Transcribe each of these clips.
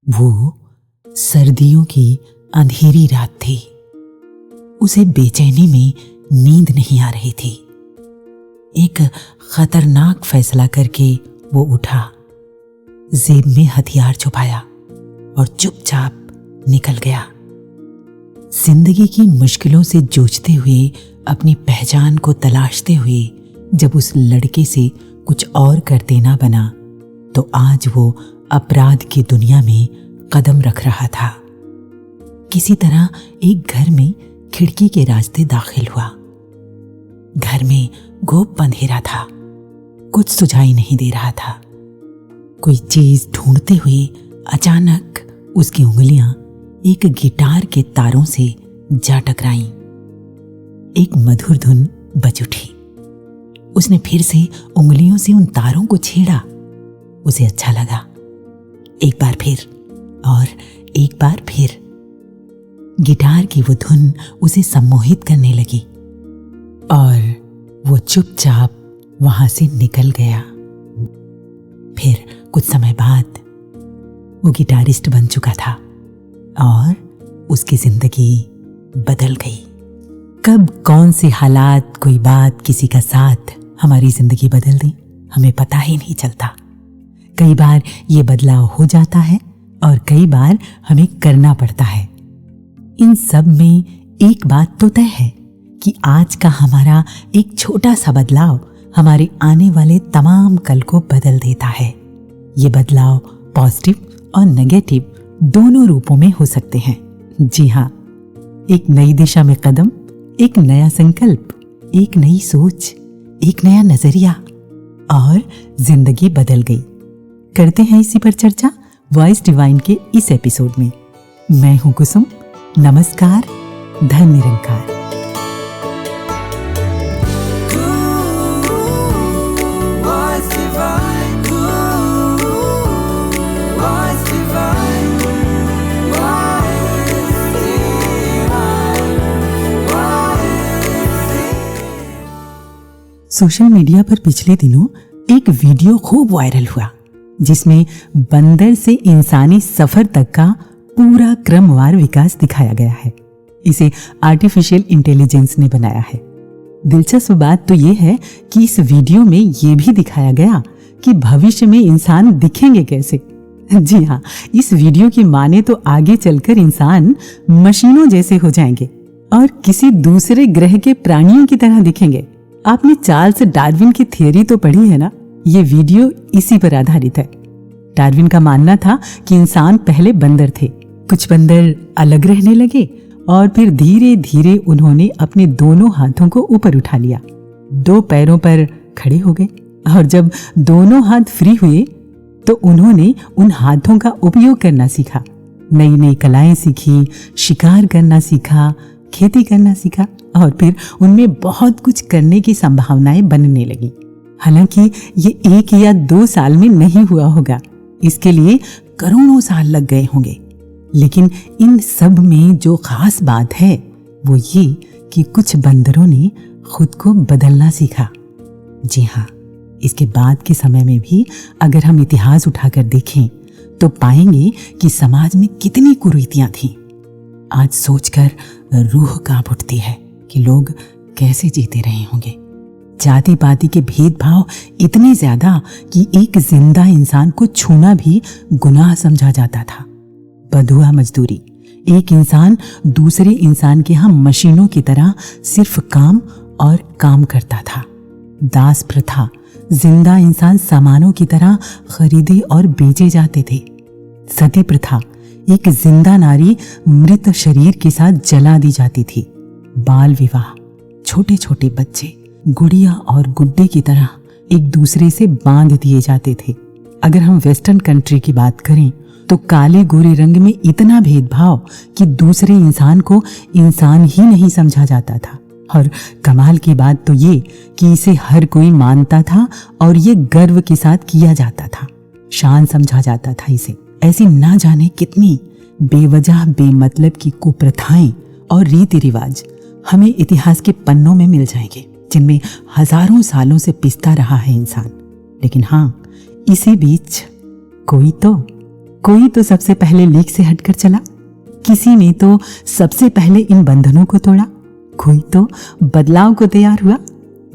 वो सर्दियों की अंधेरी रात थी। उसे बेचैनी में नींद नहीं आ रही थी। एक खतरनाक फैसला करके वो उठा, जेब में हथियार छुपाया और चुपचाप निकल गया। जिंदगी की मुश्किलों से जूझते हुए, अपनी पहचान को तलाशते हुए जब उस लड़के से कुछ और कर देना बना, तो आज वो अपराध की दुनिया में कदम रख रहा था। किसी तरह एक घर में खिड़की के रास्ते दाखिल हुआ। घर में घोप अंधेरा था, कुछ सुझाई नहीं दे रहा था। कोई चीज ढूंढते हुए अचानक उसकी उंगलियां एक गिटार के तारों से जा टकराईं। एक मधुर धुन बज उठी। उसने फिर से उंगलियों से उन तारों को छेड़ा। उसे अच्छा लगा। एक बार फिर और एक बार फिर गिटार की वो धुन उसे सम्मोहित करने लगी और वो चुपचाप वहां से निकल गया। फिर कुछ समय बाद वो गिटारिस्ट बन चुका था और उसकी जिंदगी बदल गई। कब कौन से हालात, कोई बात, किसी का साथ हमारी जिंदगी बदल दे, हमें पता ही नहीं चलता। कई बार ये बदलाव हो जाता है और कई बार हमें करना पड़ता है। इन सब में एक बात तो तय है कि आज का हमारा एक छोटा सा बदलाव हमारे आने वाले तमाम कल को बदल देता है। ये बदलाव पॉजिटिव और नेगेटिव दोनों रूपों में हो सकते हैं। जी हाँ, एक नई दिशा में कदम, एक नया संकल्प, एक नई सोच, एक नया नजरिया और जिंदगी बदल गई। करते हैं इसी पर चर्चा वॉइस डिवाइन के इस एपिसोड में। मैं हूं कुसुम। नमस्कार, धन निरंकार। सोशल मीडिया पर पिछले दिनों एक वीडियो खूब वायरल हुआ, जिसमें बंदर से इंसानी सफर तक का पूरा क्रमवार विकास दिखाया गया है। इसे आर्टिफिशियल इंटेलिजेंस ने बनाया है। दिलचस्प बात तो ये है कि इस वीडियो में ये भी दिखाया गया कि भविष्य में इंसान दिखेंगे कैसे। जी हाँ, इस वीडियो की माने तो आगे चलकर इंसान मशीनों जैसे हो जाएंगे और किसी दूसरे ग्रह के प्राणियों की तरह दिखेंगे। आपने चार्ल्स डार्विन की थियरी तो पढ़ी है ना? ये वीडियो इसी पर आधारित है। डार्विन का मानना था कि इंसान पहले बंदर थे, कुछ बंदर अलग रहने लगे और फिर धीरे धीरे उन्होंने अपने दोनों हाथों को ऊपर उठा लिया, दो पैरों पर खड़े हो गए और जब दोनों हाथ फ्री हुए तो उन्होंने उन हाथों का उपयोग करना सीखा, नई नई कलाएं सीखी, शिकार करना सीखा, खेती करना सीखा और फिर उनमें बहुत कुछ करने की संभावनाएं बनने लगी। हालांकि ये 1 या 2 साल में नहीं हुआ होगा, इसके लिए करोड़ों साल लग गए होंगे। लेकिन इन सब में जो खास बात है वो ये कि कुछ बंदरों ने खुद को बदलना सीखा। जी हाँ, इसके बाद के समय में भी अगर हम इतिहास उठाकर देखें तो पाएंगे कि समाज में कितनी कुरीतियां थीं। आज सोचकर रूह कांप उठती है कि लोग कैसे जीते रहे होंगे। जाति पाति के भेदभाव इतने ज्यादा कि एक जिंदा इंसान को छूना भी गुनाह समझा जाता था। बधुआ मजदूरी, एक इंसान दूसरे इंसान के यहाँ मशीनों की तरह सिर्फ काम और काम करता था। दास प्रथा, जिंदा इंसान सामानों की तरह खरीदे और बेचे जाते थे। सती प्रथा, एक जिंदा नारी मृत शरीर के साथ जला दी जाती थी। बाल विवाह, छोटे छोटे बच्चे गुड़िया और गुड्डे की तरह एक दूसरे से बांध दिए जाते थे। अगर हम वेस्टर्न कंट्री की बात करें तो काले गोरे रंग में इतना भेदभाव कि दूसरे इंसान को इंसान ही नहीं समझा जाता था। और कमाल की बात तो ये कि इसे हर कोई मानता था और ये गर्व के साथ किया जाता था, शान समझा जाता था इसे। ऐसी ना जाने कितनी बेवजह बेमतलब की कुप्रथाएं और रीति रिवाज हमें इतिहास के पन्नों में मिल जाएंगे, जिनमें हजारों सालों से पिसता रहा है इंसान। लेकिन हाँ, इसी बीच कोई कोई तो सबसे पहले लीक से हटकर चला, किसी ने तो सबसे पहले इन बंधनों को तोड़ा, कोई तो बदलाव को तैयार हुआ,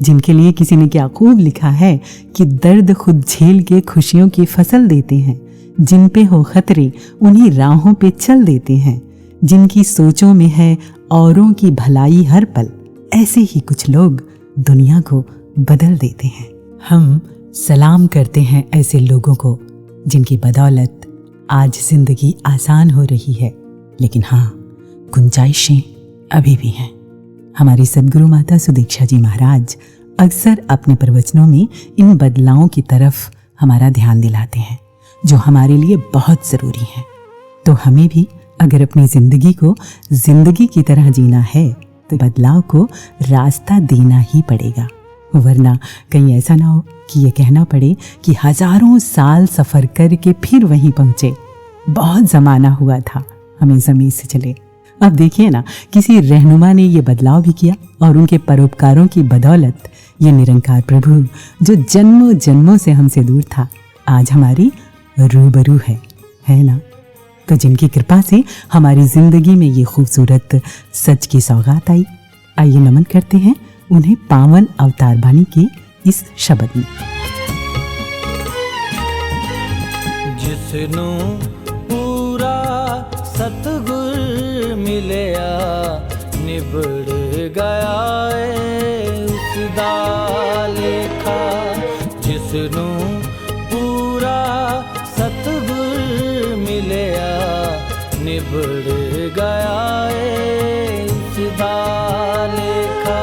जिनके लिए किसी ने क्या खूब लिखा है कि दर्द खुद झेल के खुशियों की फसल देते हैं, जिन पे हो खतरे उन्हीं राहों पे चल देते हैं, जिनकी सोचों में है औरों की भलाई हर पल, ऐसे ही कुछ लोग दुनिया को बदल देते हैं। हम सलाम करते हैं ऐसे लोगों को जिनकी बदौलत आज जिंदगी आसान हो रही है, लेकिन हाँ, गुंजाइशें अभी भी हैं। हमारी सद्गुरु माता सुदीक्षा जी महाराज अक्सर अपने प्रवचनों में इन बदलावों की तरफ हमारा ध्यान दिलाते हैं, जो हमारे लिए बहुत ज़रूरी है। तो हमें भी अगर अपनी ज़िंदगी को ज़िंदगी की तरह जीना है तो बदलाव को रास्ता देना ही पड़ेगा, वरना कहीं ऐसा ना हो कि ये कहना पड़े कि हजारों साल सफ़र करके फिर वहीं पहुँचे, बहुत ज़माना हुआ था, हमें ज़मीन से चले। अब देखिए ना, किसी रहनुमा ने ये बदलाव भी किया और उनके परोपकारों की बदौलत ये निरंकार प्रभु जो जन्मों जन्मों से हमसे दूर था, आज हमारी रूबरू है ना। तो जिनकी कृपा से हमारी जिंदगी में ये खूबसूरत सच की सौगात आई, आइए नमन करते हैं उन्हें पावन अवतार बानी के इस शब्द में। जिसनु पूरा सतगुर मिलया निबड़ गया उसदा लेखा। जिसनु पूरा सतगुर मिलया निबड़ गया उसदा लेखा।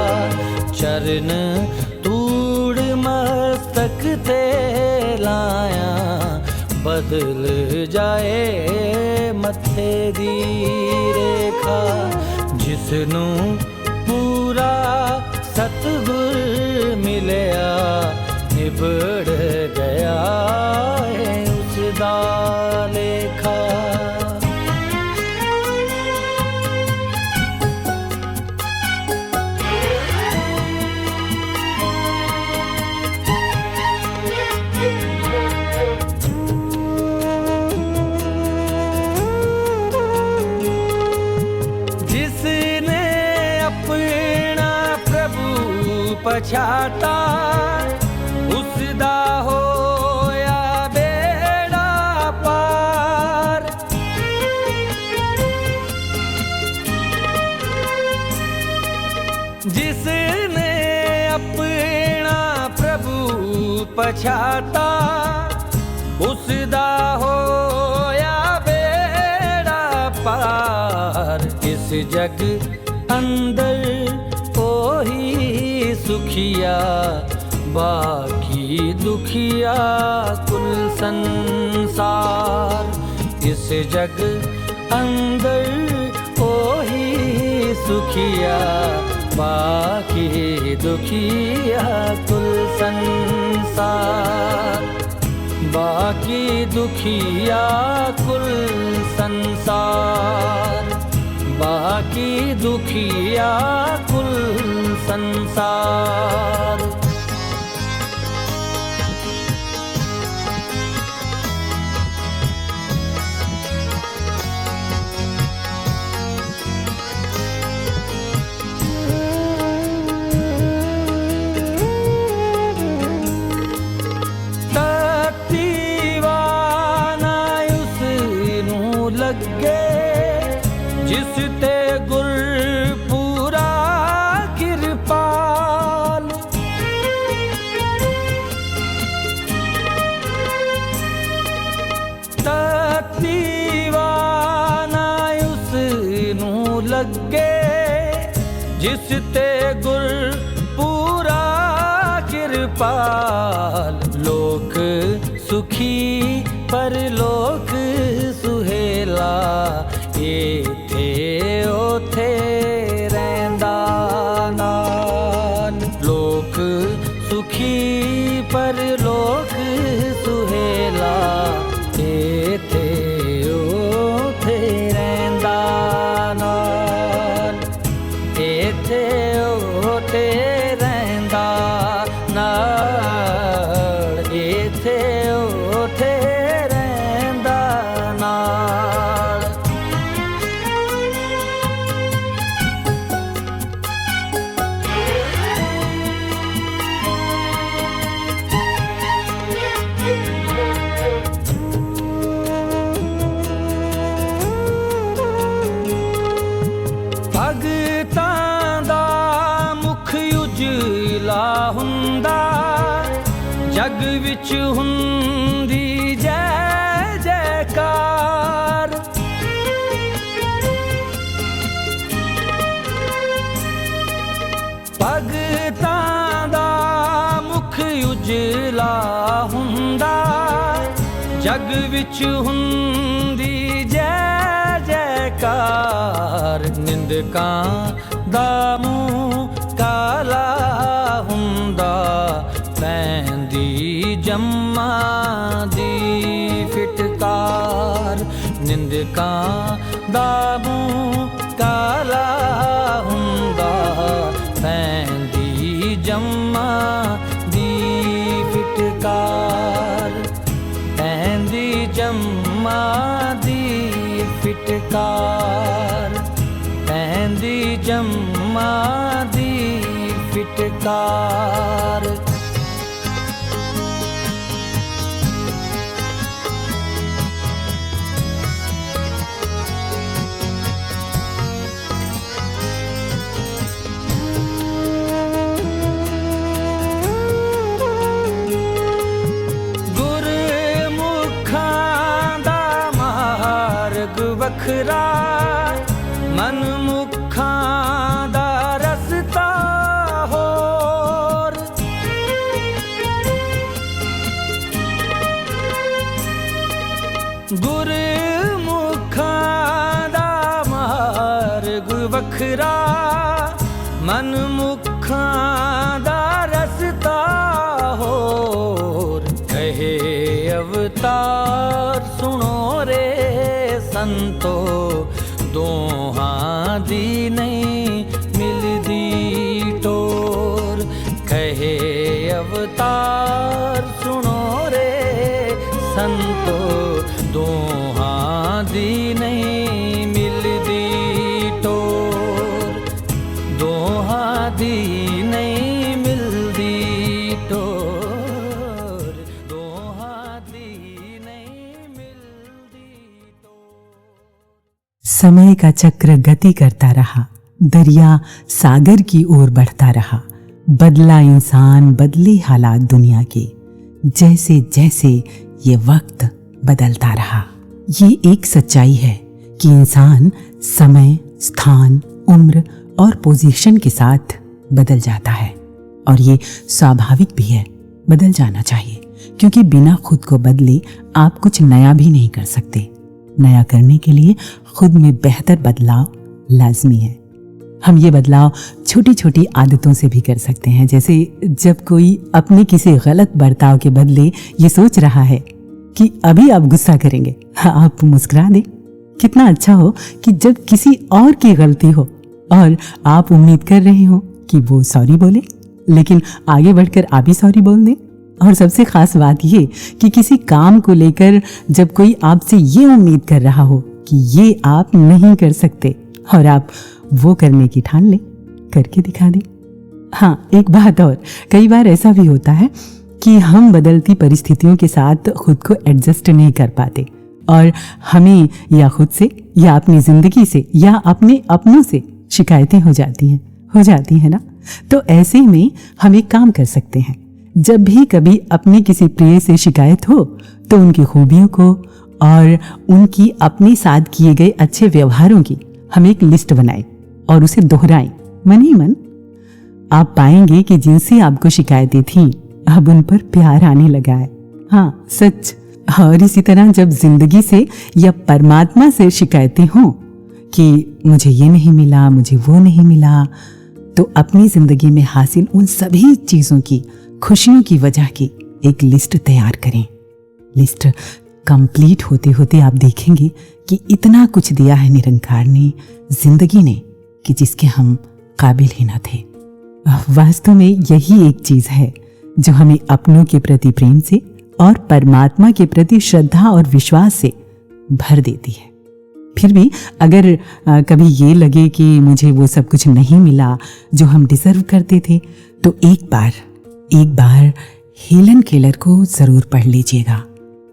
चरण तूड़ मस्तक ते लाया बदल जाए मथे दी रेखा। जिसनू पूरा सतगुर मिलया निबड़ गया उसदा लेखा। पछाता उसदा होया बेड़ा पार। जिसने अपना प्रभु पछाता उसदा होया बेड़ा पार। इस जग अंदर कोई सुखिया बाकी दुखिया कुल संसार। इस जग अंदर कोई सुखिया बाकी दुखिया कुल संसार। बाकी दुखिया कुल संसार। बाकी दुखिया कुल संसार। तत्तीवाना उसनू लगे जिस ते गुर पूरा कृपाल। तत्तीवाना उसनू लगे जिस ते गुर पूरा कृपाल। लोक सुखी पर लोक सुहेला इथे ओथे रैंदा नाल। लोक सुखी पर लोक सुहेला इथे ओथे रैंदा नाल। इथे ओथे रैंदा नाल। इथे ओथे रैंदा विच हुंदी जय जयकार। भगतां दा मुख उजला हुंदा, जग विच हुंदी जय जयकार। निंदकां दा मूंह काला हुंदा, पैंदी जम्मा दी फिटकार। निंदकां दा मूंह काला हुंदा, पैंदी जम्मा दी फिटकार। पैंदी जम्मा दी फिटकार। पैंदी जम्मा दी फिटकार। वखरा मन मुखां दा रस्ता होर। गुरमुखां दा मार्ग वखरा, मन मुखां दा रस्ता होर। कहे अवतार सुनो रे संतो, दोहां दी नहीं मिलदी टोर। कहे अवतार सुनो रे संतो, दोहां दी नहीं मिलदी टोर। दोहां दी नहीं मिलदी टोर। दोहां दी नहीं मिलदी टोर। समय का चक्र गति करता रहा, दरिया सागर की ओर बढ़ता रहा। बदला इंसान, बदले हालात दुनिया के, जैसे जैसे ये वक्त बदलता रहा। ये एक सच्चाई है कि इंसान समय, स्थान, उम्र और पोजीशन के साथ बदल जाता है, और ये स्वाभाविक भी है, बदल जाना चाहिए, क्योंकि बिना खुद को बदले आप कुछ नया भी नहीं कर सकते। नया करने के लिए खुद में बेहतर बदलाव लाजमी है। हम ये बदलाव छोटी छोटी आदतों से भी कर सकते हैं, जैसे जब कोई अपने किसी गलत बर्ताव के बदले ये सोच रहा है कि अभी आप गुस्सा करेंगे, आप मुस्कुरा दें। कितना अच्छा हो कि जब किसी और की गलती हो और आप उम्मीद कर रहे हो कि वो सॉरी बोले, लेकिन आगे बढ़कर आप ही सॉरी बोल दें। और सबसे खास बात ये कि किसी काम को लेकर जब कोई आपसे ये उम्मीद कर रहा हो कि ये आप नहीं कर सकते और आप वो करने की ठान लें, करके दिखा दें। हाँ, एक बात और, कई बार ऐसा भी होता है कि हम बदलती परिस्थितियों के साथ खुद को एडजस्ट नहीं कर पाते और हमें या खुद से या अपनी ज़िंदगी से या अपने अपनों से शिकायतें हो जाती हैं ना। तो ऐसे में हम एक काम कर सकते हैं, जब भी कभी अपने किसी प्रिय से शिकायत हो तो उनकी खूबियों को और उनकी अपने साथ किए गए अच्छे व्यवहारों की हम एक लिस्ट बनाएं और उसे दोहराएं मन ही मन। आप पाएंगे कि जिनसे आपको शिकायतें थीं अब उन पर प्यार आने लगा है। हाँ, सच। और इसी तरह जब जिंदगी से या परमात्मा से शिकायतें हों कि मुझे ये नहीं मिला, मुझे वो नहीं मिला, तो अपनी जिंदगी में हासिल उन सभी चीज़ों की, खुशियों की वजह की एक लिस्ट तैयार करें। लिस्ट कंप्लीट होते होते आप देखेंगे कि इतना कुछ दिया है निरंकार ने, जिंदगी ने, कि जिसके हम काबिल ही न थे। वास्तव में यही एक चीज़ है जो हमें अपनों के प्रति प्रेम से और परमात्मा के प्रति श्रद्धा और विश्वास से भर देती है। फिर भी अगर कभी ये लगे कि मुझे वो सब कुछ नहीं मिला जो हम डिजर्व करते थे, तो एक बार हेलन केलर को ज़रूर पढ़ लीजिएगा,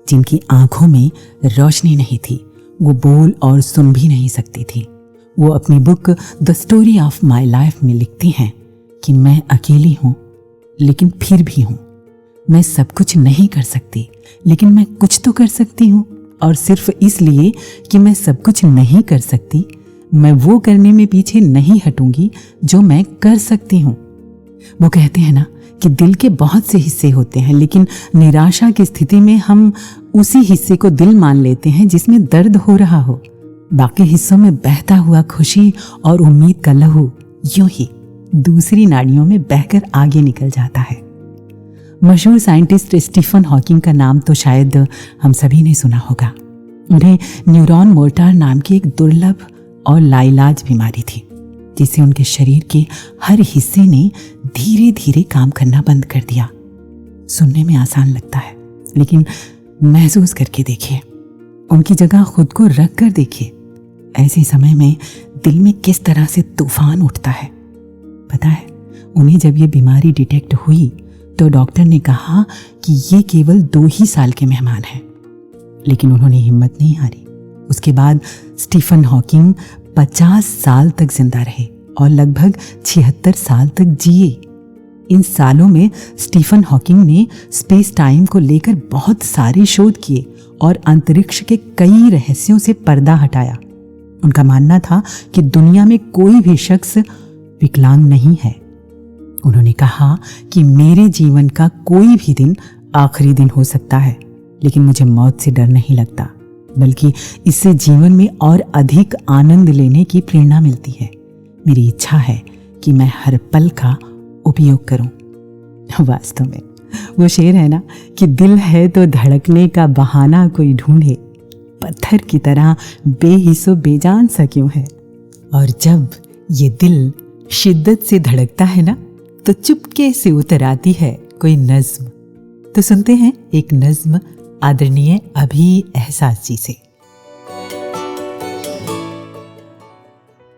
जिनकी आंखों में रोशनी नहीं थी, वो बोल और सुन भी नहीं सकती थी। वो अपनी book the story of my life में लिखती हैं कि मैं अकेली हूँ लेकिन फिर भी हूँ। मैं सब कुछ नहीं कर सकती, लेकिन मैं कुछ तो कर सकती हूँ, और सिर्फ इसलिए कि मैं सब कुछ नहीं कर सकती, मैं वो करने में पीछे नहीं हटूंगी जो मैं कर सकती हूँ। वो कहते हैं ना कि दिल के बहुत से हिस्से होते हैं, लेकिन निराशा की स्थिति में हम उसी हिस्से को दिल मान लेते हैं जिसमें दर्द हो रहा हो। बाकी हिस्सों में बहता हुआ खुशी और उम्मीद का लहू यूं ही दूसरी नाड़ियों में बहकर आगे निकल जाता है। मशहूर साइंटिस्ट स्टीफन हॉकिंग का नाम तो शायद हम सभी ने सुना होगा। उन्हें न्यूरॉन मोर्टार नाम की एक दुर्लभ और लाइलाज बीमारी थी, जिससे उनके शरीर के हर हिस्से ने धीरे धीरे काम करना बंद कर दिया। सुनने में आसान लगता है, लेकिन महसूस करके देखिए, उनकी जगह खुद को रख कर देखिए। ऐसे समय में दिल में किस तरह से तूफान उठता है। पता है, उन्हें जब ये बीमारी डिटेक्ट हुई तो डॉक्टर ने कहा कि ये केवल 2 ही साल के मेहमान हैं, लेकिन उन्होंने हिम्मत नहीं हारी। उसके बाद स्टीफन हॉकिंग 50 साल तक जिंदा रहे और लगभग 76 साल तक जिए। इन सालों में स्टीफन हॉकिंग ने स्पेस टाइम को लेकर बहुत सारे शोध किए और अंतरिक्ष के कई रहस्यों से पर्दा हटाया। उनका मानना था कि दुनिया में कोई भी शख्स विकलांग नहीं है। उन्होंने कहा कि मेरे जीवन का कोई भी दिन आखिरी दिन हो सकता है, लेकिन मुझे मौत से डर नहीं लगता, बल्कि इससे जीवन में और अधिक आनंद लेने की प्रेरणा मिलती है। मेरी इच्छा है कि मैं हर पल का उपयोग करूं। वास्तव में वो शेर है ना कि दिल है तो धड़कने का बहाना कोई ढूंढे, पत्थर की तरह बेहिस्सो बेजान सा क्यों है। और जब ये दिल शिद्दत से धड़कता है ना, तो चुपके से उतर आती है कोई नज्म। तो सुनते हैं एक नज्म आदरणीय अभी एहसास जी से।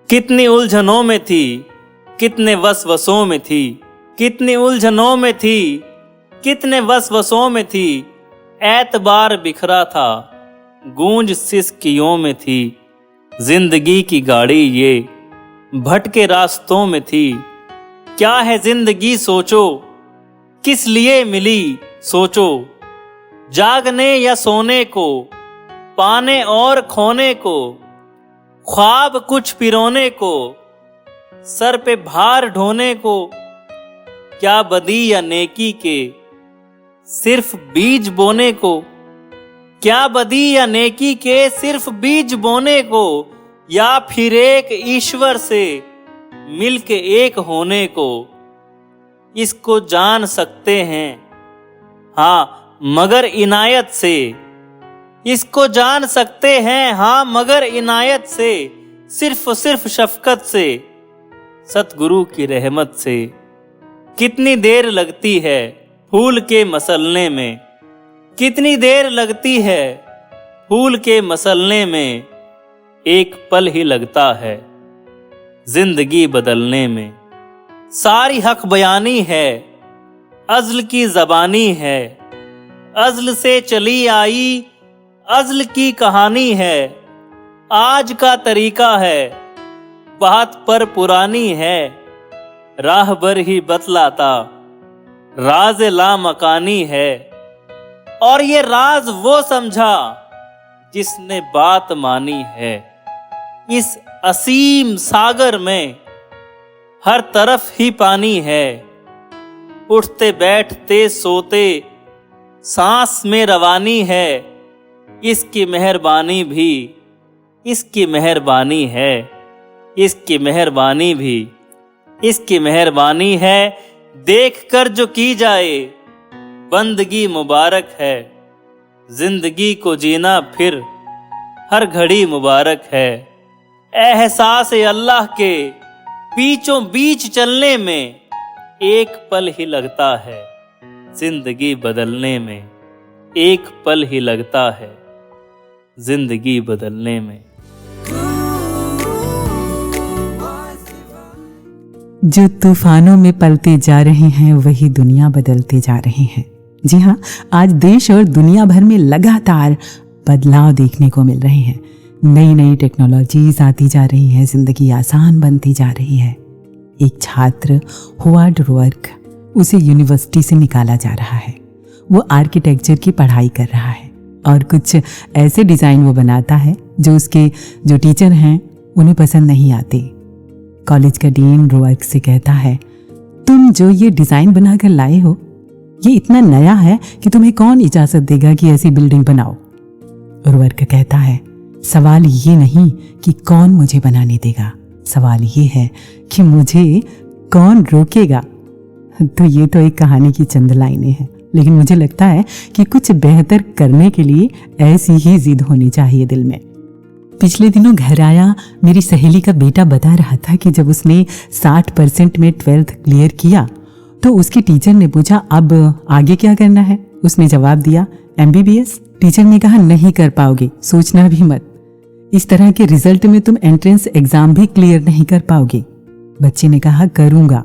कितनी उलझनों में थी, कितने वसवसों में थी, कितनी उलझनों में थी, कितने वसवसों में थी, एतबार बिखरा था, गूंज सिसकियों में थी, जिंदगी की गाड़ी ये भटके रास्तों में थी। क्या है जिंदगी सोचो, किस लिए मिली सोचो, जागने या सोने को, पाने और खोने को, ख्वाब कुछ पिरोने को, सर पे भार ढोने को, क्या बदी या नेकी के सिर्फ बीज बोने को, क्या बदी या नेकी के सिर्फ बीज बोने को, या फिर एक ईश्वर से मिलके एक होने को। इसको जान सकते हैं हाँ मगर इनायत से, इसको जान सकते हैं हाँ मगर इनायत से, सिर्फ शफकत से, सतगुरु की रहमत से। कितनी देर लगती है फूल के मसलने में, कितनी देर लगती है फूल के मसलने में, एक पल ही लगता है जिंदगी बदलने में। सारी हक बयानी है, अज़्ल की ज़बानी है, अज़्ल से चली आई अज़्ल की कहानी है। आज का तरीका है बात पर पुरानी है, राह भर ही बतलाता राज ला मकानी है। और ये राज वो समझा जिसने बात मानी है। इस असीम सागर में हर तरफ ही पानी है, उठते बैठते सोते सांस में रवानी है। इसकी मेहरबानी भी, इसकी मेहरबानी है, इसकी मेहरबानी भी, इसकी मेहरबानी है। देख कर जो की जाए बंदगी मुबारक है, जिंदगी को जीना फिर हर घड़ी मुबारक है। एहसास अल्लाह के बीचों बीच चलने में एक पल ही लगता है, जिंदगी बदलने में एक पल ही लगता है, जिंदगी बदलने में। जो तूफानों में पलते जा रहे हैं वही दुनिया बदलते जा रहे हैं। जी हाँ, आज देश और दुनिया भर में लगातार बदलाव देखने को मिल रहे हैं। नई नई टेक्नोलॉजीज आती जा रही हैं, जिंदगी आसान बनती जा रही है। एक छात्र होवार्ड रोर्क, उसे यूनिवर्सिटी से निकाला जा रहा है वो आर्किटेक्चर की पढ़ाई कर रहा है और कुछ ऐसे डिज़ाइन वो बनाता है जो उसके जो टीचर हैं उन्हें पसंद नहीं आते। कॉलेज का डीन रोवर्क से कहता है, तुम जो ये डिज़ाइन बनाकर लाए हो ये इतना नया है कि तुम्हें कौन इजाज़त देगा कि ऐसी बिल्डिंग बनाओ। रोवर्क कहता है, सवाल ये नहीं कि कौन मुझे बनाने देगा, सवाल ये है कि मुझे कौन रोकेगा। तो ये तो एक कहानी की चंद लाइनें हैं, लेकिन मुझे लगता है कि कुछ बेहतर करने के लिए ऐसी ही जिद होनी चाहिए दिल में। पिछले दिनों घर आया मेरी सहेली का बेटा बता रहा था कि जब उसने 60% में 12th क्लियर किया तो उसके टीचर ने पूछा, अब आगे क्या करना है? उसने जवाब दिया, MBBS। टीचर ने कहा, नहीं कर पाओगे, सोचना भी मत, इस तरह के रिजल्ट में तुम एंट्रेंस एग्जाम भी क्लियर नहीं कर पाओगे। बच्चे ने कहा, करूंगा।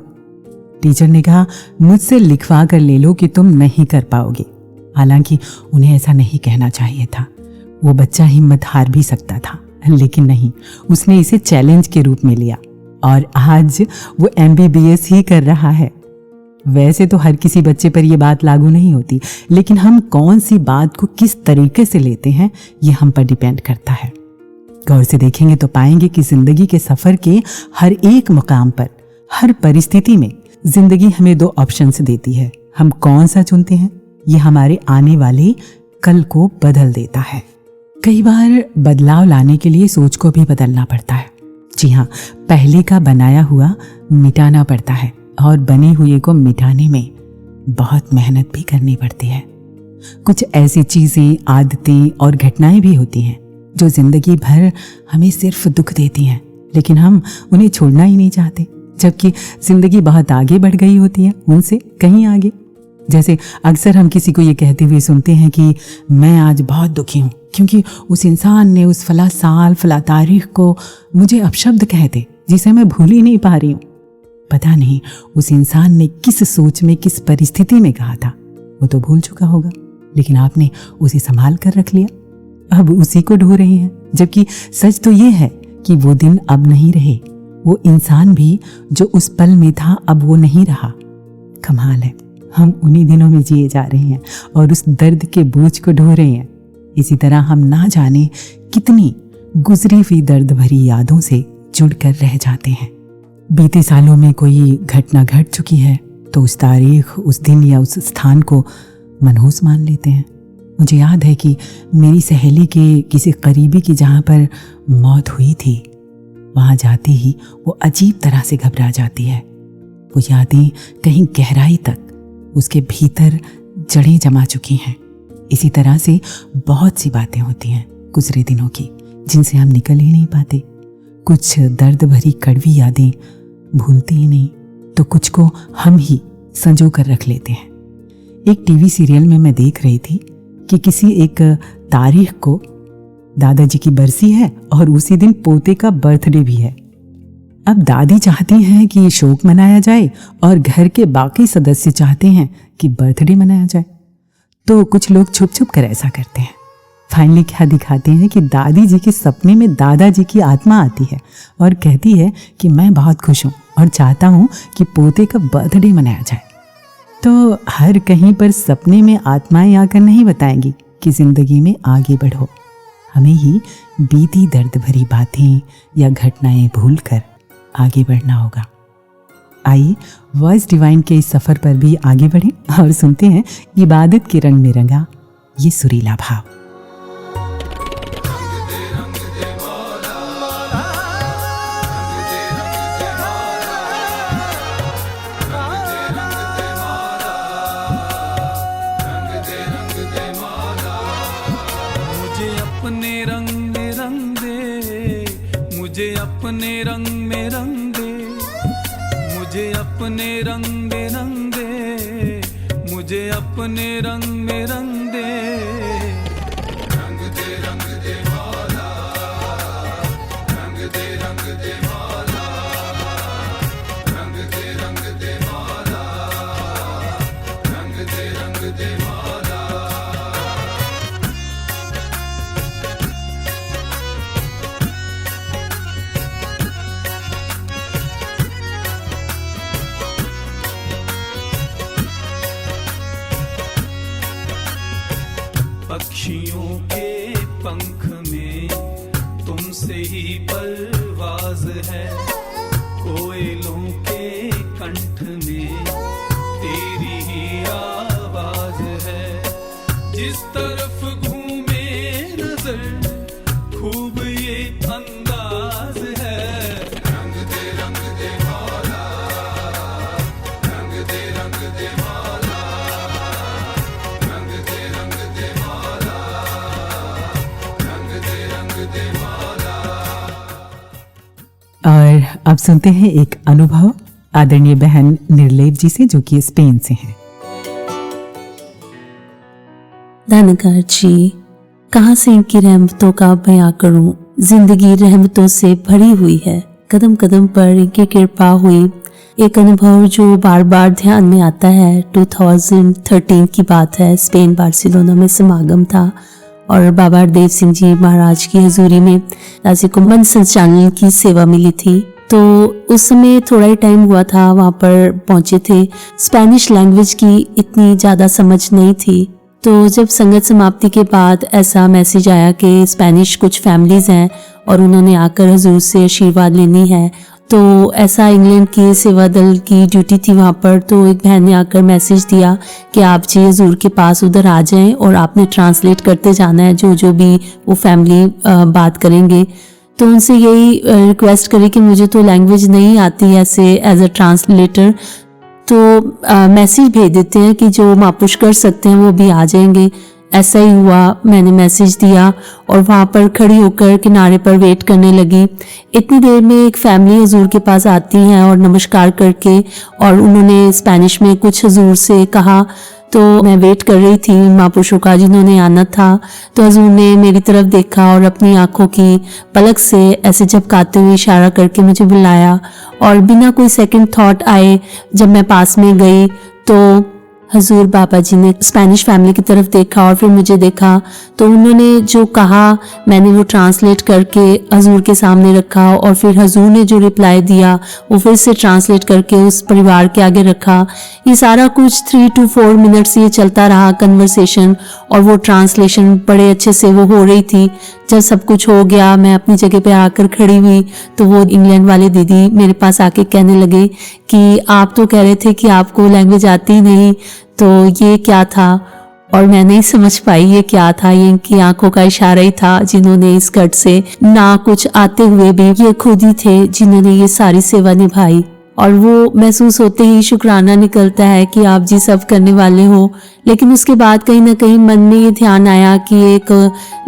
टीचर ने कहा, मुझसे लिखवा कर ले लो कि तुम नहीं कर पाओगे। हालांकि उन्हें ऐसा नहीं कहना चाहिए था, वो बच्चा हिम्मत हार भी सकता था, लेकिन नहीं, उसने इसे चैलेंज के रूप में लिया और आज वो MBBS ही कर रहा है। वैसे तो हर किसी बच्चे पर यह बात लागू नहीं होती, लेकिन हम कौन सी बात को किस तरीके से लेते हैं ये हम पर डिपेंड करता है। गौर से देखेंगे तो पाएंगे कि जिंदगी के सफर के हर एक मुकाम पर, हर परिस्थिति में जिंदगी हमें 2 ऑप्शंस देती है। हम कौन सा चुनते हैं ये हमारे आने वाले कल को बदल देता है। कई बार बदलाव लाने के लिए सोच को भी बदलना पड़ता है। जी हाँ, पहले का बनाया हुआ मिटाना पड़ता है और बने हुए को मिटाने में बहुत मेहनत भी करनी पड़ती है। कुछ ऐसी चीजें, आदतें और घटनाएं भी होती हैं जो जिंदगी भर हमें सिर्फ दुख देती हैं, लेकिन हम उन्हें छोड़ना ही नहीं चाहते, जबकि जिंदगी बहुत आगे बढ़ गई होती है उनसे कहीं आगे। जैसे अक्सर हम किसी को ये कहते हुए सुनते हैं कि मैं आज बहुत दुखी हूँ क्योंकि उस इंसान ने उस फला साल फला तारीख को मुझे अपशब्द कहते जिसे मैं भूल ही नहीं पा रही हूँ। पता नहीं उस इंसान ने किस सोच में, किस परिस्थिति में कहा था, वो तो भूल चुका होगा, लेकिन आपने उसे संभाल कर रख लिया, अब उसी को ढो रहे हैं। जबकि सच तो ये है कि वो दिन अब नहीं रहे, वो इंसान भी जो उस पल में था अब वो नहीं रहा। कमाल है, हम उन्हीं दिनों में जिए जा रहे हैं और उस दर्द के बोझ को ढो रहे हैं। इसी तरह हम ना जाने कितनी गुजरी हुई दर्द भरी यादों से जुड़कर रह जाते हैं। बीते सालों में कोई घटना घट चुकी है तो उस तारीख, उस दिन या उस स्थान को मनहूस मान लेते हैं। मुझे याद है कि मेरी सहेली के किसी करीबी की जहाँ पर मौत हुई थी, वहाँ जाते ही वो अजीब तरह से घबरा जाती है। वो यादें कहीं गहराई तक उसके भीतर जड़ें जमा चुकी हैं। इसी तरह से बहुत सी बातें होती हैं गुजरे दिनों की जिनसे हम निकल ही नहीं पाते। कुछ दर्द भरी कड़वी यादें भूलते ही नहीं, तो कुछ को हम ही संजो कर रख लेते हैं। एक टीवी सीरियल में मैं देख रही थी कि किसी एक तारीख को दादाजी की बरसी है और उसी दिन पोते का बर्थडे भी है। अब दादी चाहती हैं कि शोक मनाया जाए और घर के बाकी सदस्य चाहते हैं कि बर्थडे मनाया जाए, तो कुछ लोग छुप छुप कर ऐसा करते हैं। फाइनली क्या दिखाते हैं कि दादी जी के सपने में दादाजी की आत्मा आती है और कहती है कि मैं बहुत खुश हूँ और चाहता हूँ कि पोते का बर्थडे मनाया जाए। तो हर कहीं पर सपने में आत्माएं आकर नहीं बताएंगी कि जिंदगी में आगे बढ़ो। हमें ही बीती दर्द भरी बातें या घटनाएं भूलकर आगे बढ़ना होगा। आइए वॉइस डिवाइन के इस सफर पर भी आगे बढ़ें और सुनते हैं इबादत के रंग में रंगा ये सुरीला भाव। अपने रंग में रंग दे, मुझे अपने रंग में रंग दे, मुझे अपने रंग में रंग दे, मुझे अपने रंग में रंग दे। रंग दे मौला, रंग दे मौला, रंग दे मौला, रंग दे मौला। ही परवाज है, कोयलों के कंठ में तेरी ही आवाज है। जिस तरफ घूमे नजर खूब ये अंदाज है। रंग दे मौला, रंग दे मौला, रंग दे मौला, रंग दे मौला। और अब सुनते हैं एक अनुभव आदरणीय बहन निर्लेप जी से, जो कि स्पेन से हैं। धनकार जी, कहाँ से इनकी रहमतों का बयां करूं। जिंदगी रहमतों से भरी हुई है, कदम कदम पर इनकी कृपा हुई। एक अनुभव जो बार बार ध्यान में आता है, 2013 की बात है। स्पेन बार्सिलोना में समागम था और बाबा हरदेव सिंह जी महाराज की हजूरी में दासी को मन संचालन की सेवा मिली थी। तो उस समय थोड़ा ही टाइम हुआ था, वहाँ पर पहुंचे थे। स्पेनिश लैंग्वेज की इतनी ज़्यादा समझ नहीं थी। तो जब संगत समाप्ति के बाद ऐसा मैसेज आया कि स्पेनिश कुछ फैमिलीज हैं और उन्होंने आकर हजूर से आशीर्वाद लेनी है, तो ऐसा इंग्लैंड की सेवा दल की ड्यूटी थी वहाँ पर। तो एक बहन ने आकर मैसेज दिया कि आप जी हजूर के पास उधर आ जाएं और आपने ट्रांसलेट करते जाना है जो भी वो फैमिली बात करेंगे। तो उनसे यही रिक्वेस्ट करी कि मुझे तो लैंग्वेज नहीं आती ऐसे एज अ ट्रांसलेटर, तो मैसेज भेज देते हैं कि जो मापुश कर सकते हैं वो भी आ जाएंगे। ऐसा ही हुआ, मैंने मैसेज दिया और वहाँ पर खड़ी होकर किनारे पर वेट करने लगी। इतनी देर में एक फैमिली हजूर के पास आती है और नमस्कार करके, और उन्होंने स्पेनिश में कुछ हजूर से कहा। तो मैं वेट कर रही थी महापुरुषों का जिन्होंने आना था। तो हजूर ने मेरी तरफ देखा और अपनी आंखों की पलक से ऐसे झपकाते हुए इशारा करके मुझे बुलाया, और बिना कोई सेकंड थॉट आए जब मैं पास में गई तो हजूर बाबा जी ने स्पेनिश फैमिली की तरफ देखा और फिर मुझे देखा। तो उन्होंने जो कहा मैंने वो ट्रांसलेट करके हजूर के सामने रखा, और फिर हजूर ने जो रिप्लाई दिया वो फिर से ट्रांसलेट करके उस परिवार के आगे रखा। ये सारा कुछ 3 to 4 मिनट्स ये चलता रहा कन्वर्सेशन, और वो ट्रांसलेशन बड़े अच्छे से वो हो रही थी। जब सब कुछ हो गया, मैं अपनी जगह पे आकर खड़ी हुई, तो वो इंग्लैंड वाले दीदी मेरे पास आके कहने लगे कि आप तो कह रहे थे कि आपको लैंग्वेज आती ही नहीं, तो ये क्या था। और मैं नहीं समझ पाई ये क्या था। ये इनकी आंखों का इशारा ही था, जिन्होंने इस कट से ना कुछ आते हुए भी ये खुद ही थे जिन्होंने ये सारी सेवा निभाई। और वो महसूस होते ही शुक्राना निकलता है कि आप जी सब करने वाले हो। लेकिन उसके बाद कहीं ना कहीं मन में ये ध्यान आया कि एक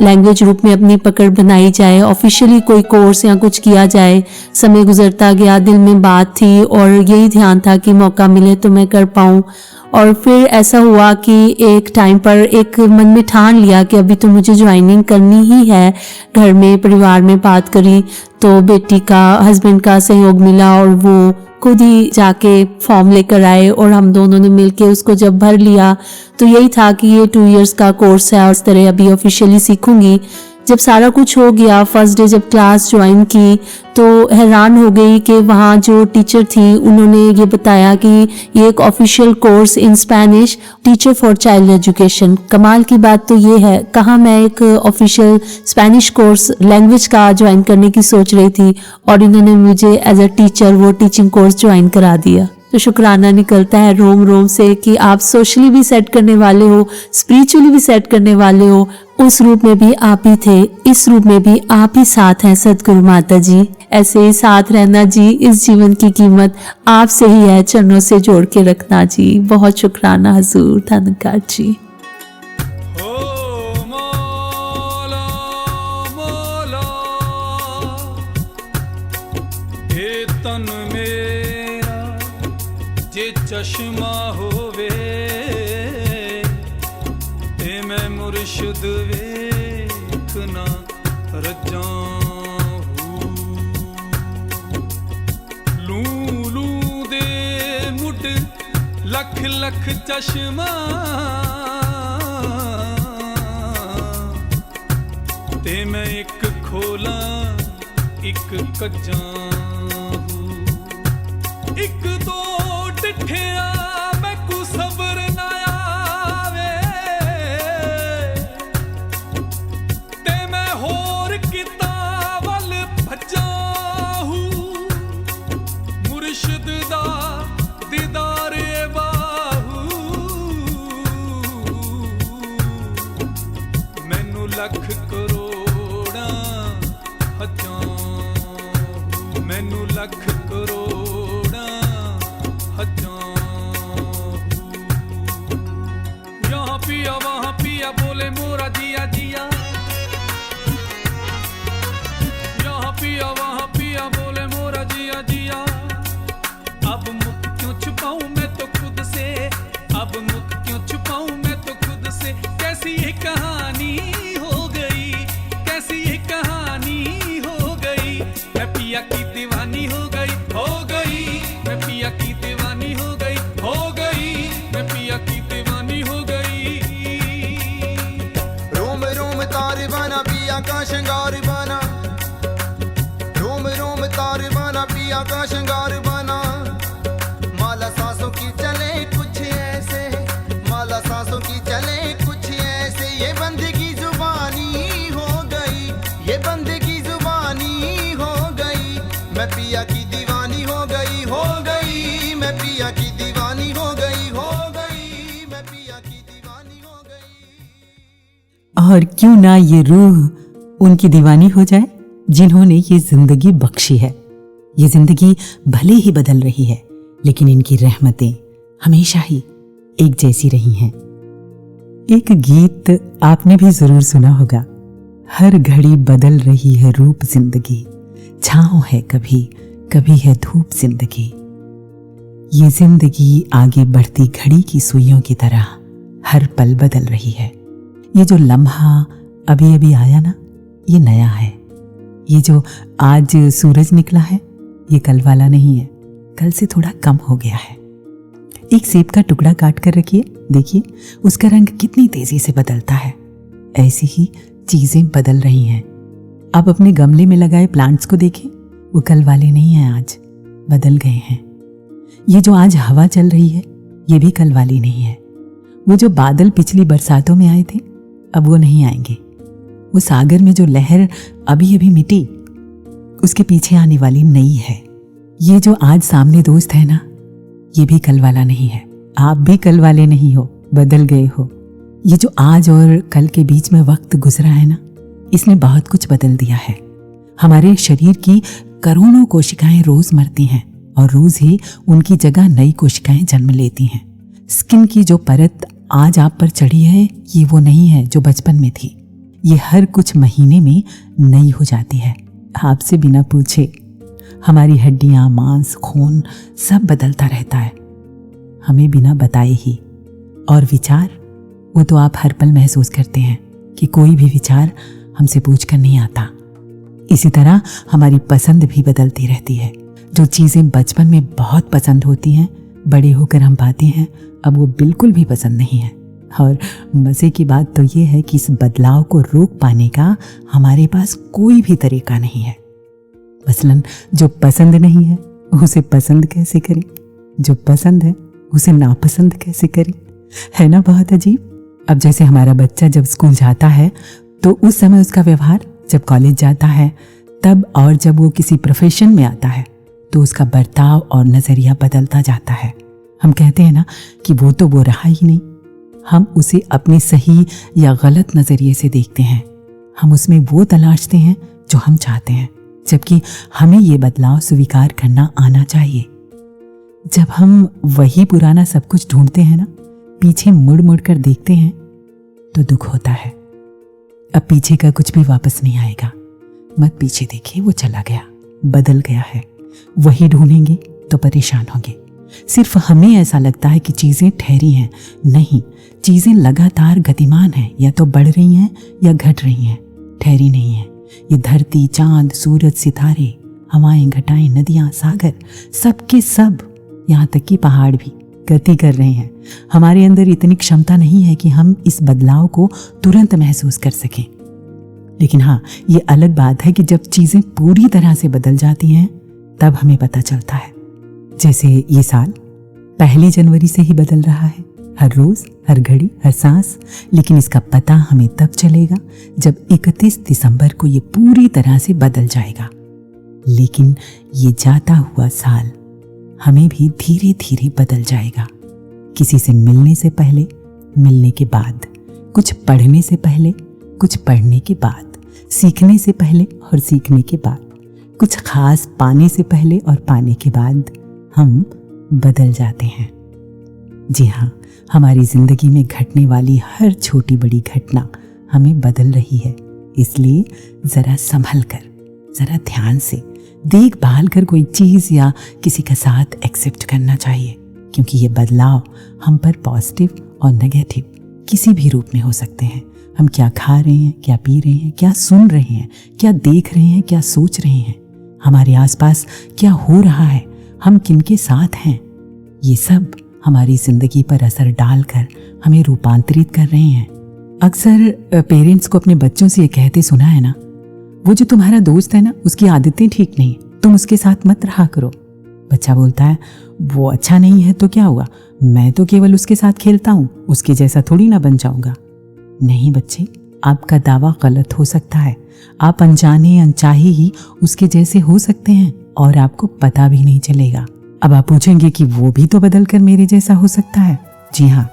लैंग्वेज रूप में अपनी पकड़ बनाई जाए, ऑफिशियली कोई कोर्स या कुछ किया जाए। समय गुजरता गया, दिल में बात थी और यही ध्यान था कि मौका मिले तो मैं कर पाऊँ। और फिर ऐसा हुआ कि एक टाइम पर एक मन में ठान लिया कि अभी तो मुझे ज्वाइनिंग करनी ही है। घर में परिवार में बात करी तो बेटी का हस्बैंड का सहयोग मिला और वो खुद ही जाके फॉर्म लेकर आए और हम दोनों ने मिलके उसको जब भर लिया तो यही था कि ये 2 इयर्स का कोर्स है और इस तरह अभी ऑफिशियली सीखूंगी। जब सारा कुछ हो गया, फर्स्ट डे जब क्लास ज्वाइन की तो हैरान हो गई कि वहाँ जो टीचर थी उन्होंने ये बताया कि ये एक official course in Spanish, teacher for child education. कमाल की बात तो ये है, कहाँ मैं एक ऑफिशियल स्पेनिश कोर्स लैंग्वेज का ज्वाइन करने की सोच रही थी और इन्होंने मुझे एज अ टीचर वो टीचिंग कोर्स ज्वाइन करा दिया। तो शुक्राना निकलता है रोम रोम से कि आप सोशली भी सेट करने वाले हो, स्पिरिचुअली भी सेट करने वाले हो। उस रूप में भी आप ही थे, इस रूप में भी आप ही साथ हैं सदगुरु माता जी। ऐसे ही साथ रहना जी, इस जीवन की कीमत आपसे ही है, चरणों से जोड़ के रखना जी। बहुत शुक्राना हजूर, धन्यवाद जी। ओ मौला मौला, ए तन मेरा जे चश्मा होवे ते मैं मुर्शिद वेखना रजा लू लू दे मुड लख लख चश्मा ते मैं एक खोला एक कज्जा एक दो डिठिया मैं को सबर ना आवे ते मैं होर किता वल मैनू लख करोड़ा यहाँ पिया वहाँ पिया बोले मोरा जिया जिया, यहाँ पिया वहाँ पिया बोले मोरा जिया जिया। अब मुख क्यों छुपाऊं मैं तो खुद से, अब मुख क्यों छुपाऊं मैं तो खुद से। कैसी ये कहानी हो गई, कैसी ये कहानी हो गई। मैं पिया की दीवानी हो गई, हो गई। मैं पिया की दीवानी हो गई, हो गई। मैं पिया की दीवानी हो गई। रोम रोम तार बना पिया का श्रृंगार बना, रोम रोम तार बना पिया का श्रृंगार बना। माला सांसों की चले कुछ ऐसे, माला सांसों की चले कुछ ऐसे। ये बंदे की जुबानी हो गई, ये बंदे की जुबानी हो गई। मैं पिया की दीवानी हो गई, हो गई। मैं पिया की दीवानी हो गई, हो गई। मैं पिया की दीवानी हो गई। और क्यों ना ये रूह उनकी दीवानी हो जाए जिन्होंने ये जिंदगी बख्शी है। ये जिंदगी भले ही बदल रही है, लेकिन इनकी रहमतें हमेशा ही एक जैसी रही हैं। एक गीत आपने भी जरूर सुना होगा, हर घड़ी बदल रही है रूप जिंदगी, छाँव है कभी कभी है धूप जिंदगी। ये जिंदगी आगे बढ़ती घड़ी की सुइयों की तरह हर पल बदल रही है। ये जो लम्हा अभी अभी आया ना, ये नया है। ये जो आज सूरज निकला है, ये कल वाला नहीं है, कल से थोड़ा कम हो गया है। एक सेब का टुकड़ा काट कर रखिए, देखिए उसका रंग कितनी तेजी से बदलता है। ऐसी ही चीजें बदल रही हैं। आप अपने गमले में लगाए प्लांट्स को देखें, वो कल वाले नहीं हैं, आज बदल गए हैं। ये जो आज हवा चल रही है, ये भी कल वाली नहीं है। वो जो बादल पिछली बरसातों में आए थे, अब वो नहीं आएंगे। वो सागर में जो लहर अभी अभी मिटी, उसके पीछे आने वाली नई है। ये जो आज सामने दोस्त है ना, ये भी कल वाला नहीं है। आप भी कल वाले नहीं हो, बदल गए हो। ये जो आज और कल के बीच में वक्त गुजरा है ना, इसने बहुत कुछ बदल दिया है। हमारे शरीर की करोड़ों कोशिकाएं रोज मरती हैं और रोज ही उनकी जगह नई कोशिकाएं जन्म लेती हैं। स्किन की जो परत आज आप पर चढ़ी है, ये वो नहीं है जो बचपन में थी। ये हर कुछ महीने में नई हो जाती है, आपसे बिना पूछे। हमारी हड्डियां, मांस, खून सब बदलता रहता है, हमें बिना बताए ही। और विचार, वो तो आप हर पल महसूस करते हैं कि कोई भी विचार हमसे पूछ कर नहीं आता। इसी तरह हमारी पसंद भी बदलती रहती है। जो चीज़ें बचपन में बहुत पसंद होती हैं, बड़े होकर हम पाते हैं अब वो बिल्कुल भी पसंद नहीं है। और मज़े की बात तो ये है कि इस बदलाव को रोक पाने का हमारे पास कोई भी तरीका नहीं है। मसलन जो पसंद नहीं है उसे पसंद कैसे करें, जो पसंद है उसे नापसंद कैसे करें, है ना बहुत अजीब। अब जैसे हमारा बच्चा जब स्कूल जाता है तो उस समय उसका व्यवहार, जब कॉलेज जाता है तब, और जब वो किसी प्रोफेशन में आता है तो उसका बर्ताव और नज़रिया बदलता जाता है। हम कहते हैं ना कि वो तो वो रहा ही नहीं, हम उसे अपने सही या गलत नज़रिए से देखते हैं। हम उसमें वो तलाशते हैं जो हम चाहते हैं, जबकि हमें ये बदलाव स्वीकार करना आना चाहिए। जब हम वही पुराना सब कुछ ढूंढते हैं ना, पीछे मुड़ मुड़ कर देखते हैं तो दुख होता है। अब पीछे का कुछ भी वापस नहीं आएगा। मत पीछे देखिए, वो चला गया, बदल गया है। वही ढूंढेंगे तो परेशान होंगे। सिर्फ हमें ऐसा लगता है कि चीज़ें ठहरी हैं, नहीं, चीज़ें लगातार गतिमान हैं, या तो बढ़ रही हैं या घट रही हैं, ठहरी नहीं है। ये धरती, चांद, सूरज, सितारे, हवाएं, घटाएं, नदियां, सागर, सब के सब, यहाँ तक कि पहाड़ भी गति कर रहे हैं। हमारे अंदर इतनी क्षमता नहीं है कि हम इस बदलाव को तुरंत महसूस कर सकें। लेकिन हाँ, ये अलग बात है कि जब चीज़ें पूरी तरह से बदल जाती हैं तब हमें पता चलता है। जैसे ये साल 1 जनवरी से ही बदल रहा है, हर रोज, हर घड़ी, हर सांस। लेकिन इसका पता हमें तब चलेगा जब 31 दिसंबर को ये पूरी तरह से बदल जाएगा। लेकिन ये जाता हुआ साल हमें भी धीरे धीरे बदल जाएगा। किसी से मिलने से पहले, मिलने के बाद, कुछ पढ़ने से पहले, कुछ पढ़ने के बाद, सीखने से पहले और सीखने के बाद, कुछ खास पाने से पहले और पाने के बाद हम बदल जाते हैं। जी हाँ, हमारी जिंदगी में घटने वाली हर छोटी बड़ी घटना हमें बदल रही है। इसलिए जरा संभल कर, जरा ध्यान से देखभाल कर कोई चीज या किसी का साथ एक्सेप्ट करना चाहिए, क्योंकि ये बदलाव हम पर पॉजिटिव और नेगेटिव किसी भी रूप में हो सकते हैं। हम क्या खा रहे हैं, क्या पी रहे हैं, क्या सुन रहे हैं, क्या देख रहे हैं, क्या सोच रहे हैं, हमारे आसपास क्या हो रहा है, हम किनके साथ हैं, ये सब हमारी जिंदगी पर असर डालकर हमें रूपांतरित कर रहे हैं। अक्सर पेरेंट्स को अपने बच्चों से ये कहते सुना है ना, वो जो तुम्हारा दोस्त है ना, उसकी आदतें ठीक नहीं, तुम उसके साथ मत रहा करो। बच्चा बोलता है, वो अच्छा नहीं है तो क्या हुआ, मैं तो केवल उसके साथ खेलता हूँ, उसके जैसा थोड़ी ना बन जाऊंगा। नहीं बच्चे, आपका दावा गलत हो सकता है। आप अनजाने अनचाहे ही उसके जैसे हो सकते हैं और आपको पता भी नहीं चलेगा। अब आप पूछेंगे कि वो भी तो बदल कर मेरे जैसा हो सकता है। जी हाँ,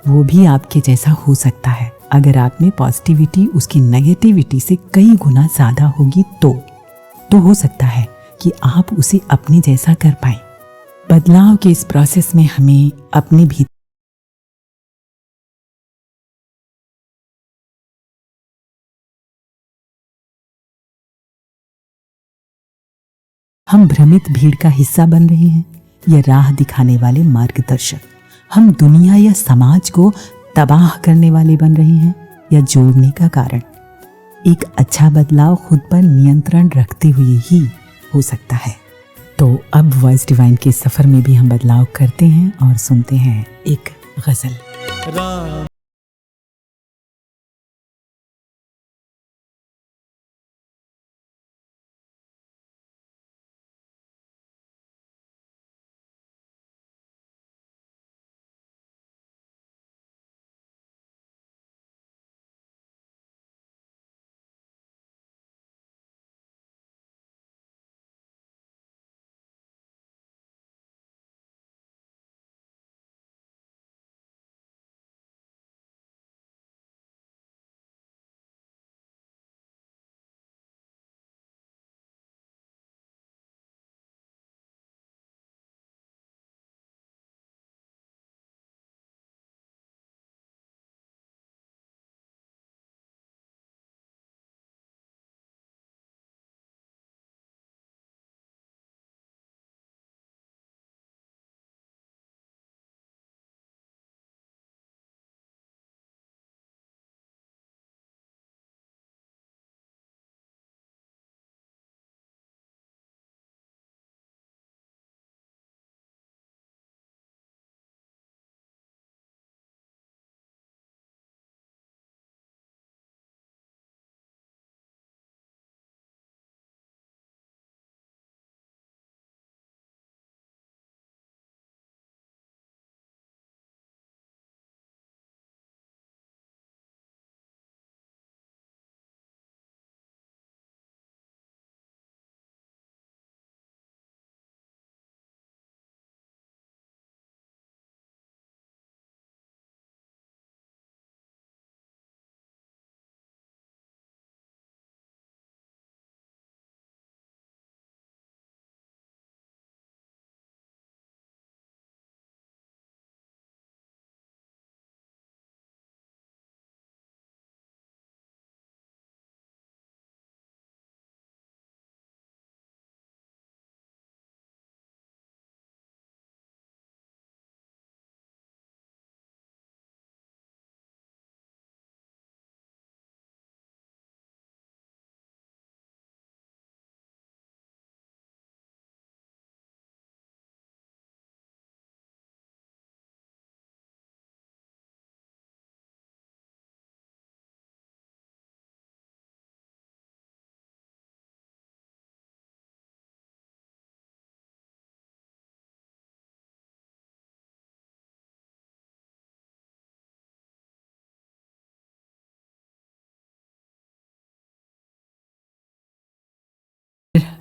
वो भी आपके जैसा हो सकता है, अगर आप में पॉजिटिविटी उसकी नेगेटिविटी से कई गुना ज्यादा होगी तो हो सकता है कि आप उसे अपने जैसा कर पाए। बदलाव के इस प्रोसेस में हमें अपने भीतर हम भ्रमित भीड़ का हिस्सा बन रहे हैं या राह दिखाने वाले मार्गदर्शक? हम दुनिया या समाज को तबाह करने वाले बन रहे हैं या जोड़ने का कारण? एक अच्छा बदलाव खुद पर नियंत्रण रखते हुए ही हो सकता है। तो अब वॉइस डिवाइन के सफर में भी हम बदलाव करते हैं और सुनते हैं एक गजल।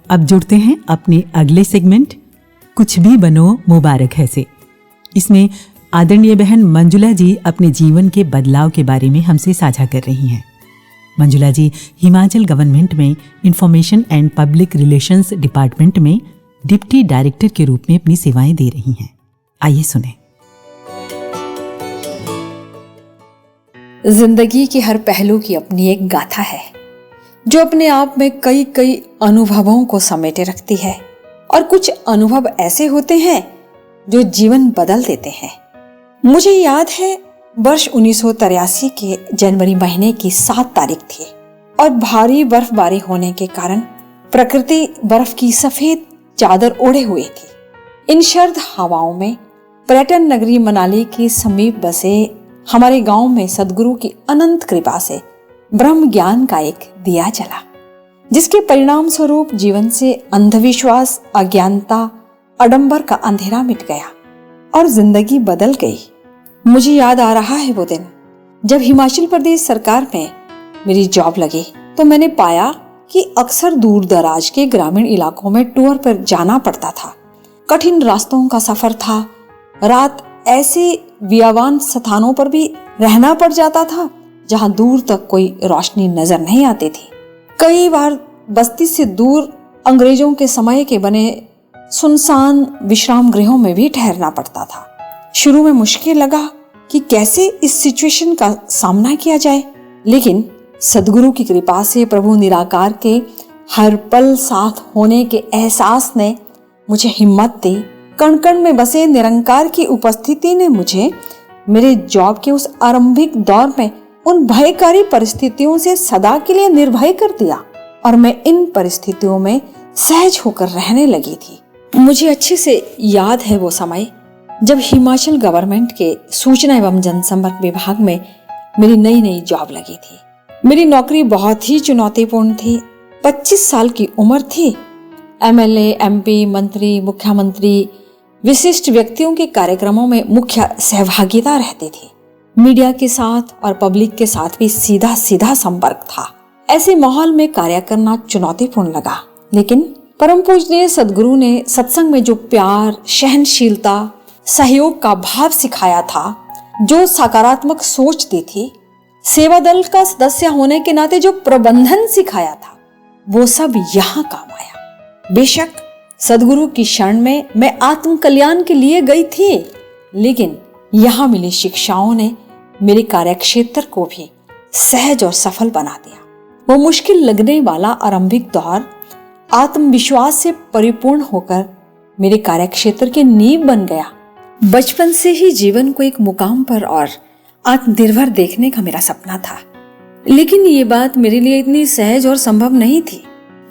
अब जुड़ते हैं अपने अगले सेगमेंट कुछ भी बनो मुबारक है से। इसमें आदरणीय बहन मंजुला जी अपने जीवन के बदलाव के बारे में हमसे साझा कर रही हैं। मंजुला जी हिमाचल गवर्नमेंट में information and public relations department में डिप्टी डायरेक्टर के रूप में अपनी सेवाएं दे रही हैं। आइए सुने। जिंदगी के हर पहलू की अपनी एक गाथा है जो अपने आप में कई कई अनुभवों को समेटे रखती है, और कुछ अनुभव ऐसे होते हैं जो जीवन बदल देते हैं। मुझे याद है वर्ष 1983 के जनवरी महीने की 7 तारीख थी और भारी बर्फबारी होने के कारण प्रकृति बर्फ की सफेद चादर ओढ़े हुए थी। इन सर्द हवाओं में पर्यटन नगरी मनाली के समीप बसे हमारे गांव में सदगुरु की अनंत कृपा से ब्रह्म ज्ञान का एक दिया जला, जिसके परिणाम स्वरूप जीवन से अंधविश्वास, अज्ञानता, आडंबर का अंधेरा मिट गया और जिंदगी बदल गई। मुझे याद आ रहा है वो दिन जब हिमाचल प्रदेश सरकार में मेरी जॉब लगी, तो मैंने पाया कि अक्सर दूर दराज के ग्रामीण इलाकों में टूर पर जाना पड़ता था। कठिन रास्तों का सफर था, रात ऐसे वियावान स्थानों पर भी रहना पड़ जाता था जहां दूर तक कोई रोशनी नजर नहीं आती थी। कई बार बस्ती से दूर अंग्रेजों के समय के बने सुनसान विश्राम गृहों में भी ठहरना पड़ता था। शुरू में मुश्किल लगा कि कैसे इस सिचुएशन का सामना किया जाए, लेकिन सदगुरु की कृपा से प्रभु निराकार के हर पल साथ होने के एहसास ने मुझे हिम्मत दी। कण कण में बसे निरंकार की उपस्थिति ने मुझे मेरे जॉब के उस आरंभिक दौर में उन भयकारी परिस्थितियों से सदा के लिए निर्भय कर दिया और मैं इन परिस्थितियों में सहज होकर रहने लगी थी। मुझे अच्छे से याद है वो समय जब हिमाचल गवर्नमेंट के सूचना एवं जनसंपर्क विभाग में मेरी नई जॉब लगी थी। मेरी नौकरी बहुत ही चुनौतीपूर्ण थी। 25 साल की उम्र थी। एमएलए, एमपी, मंत्री, मुख्यमंत्री, विशिष्ट व्यक्तियों के कार्यक्रमों में मुख्य सहभागिता रहती थी। मीडिया के साथ और पब्लिक के साथ भी सीधा संपर्क था। ऐसे माहौल में कार्य करना चुनौतीपूर्ण लगा, लेकिन परम पूजनीय सदगुरु ने सत्संग में जो प्यार, सहनशीलता, सहयोग का भाव सिखाया था, जो सकारात्मक सोच दी थी, सेवा दल का सदस्य होने के नाते जो प्रबंधन सिखाया था, वो सब यहाँ काम आया। बेशक सदगुरु की शरण में मैं आत्म कल्याण के लिए गई थी, लेकिन यहाँ मिली शिक्षाओं ने मेरे कार्यक्षेत्र को भी सहज और सफल बना दिया। वो मुश्किल लगने वाला आरंभिक दौर आत्मविश्वास से परिपूर्ण होकर मेरे कार्यक्षेत्र के नींव बन गया। बचपन से ही जीवन को एक मुकाम पर और आत्मनिर्भर देखने का मेरा सपना था, लेकिन ये बात मेरे लिए इतनी सहज और संभव नहीं थी।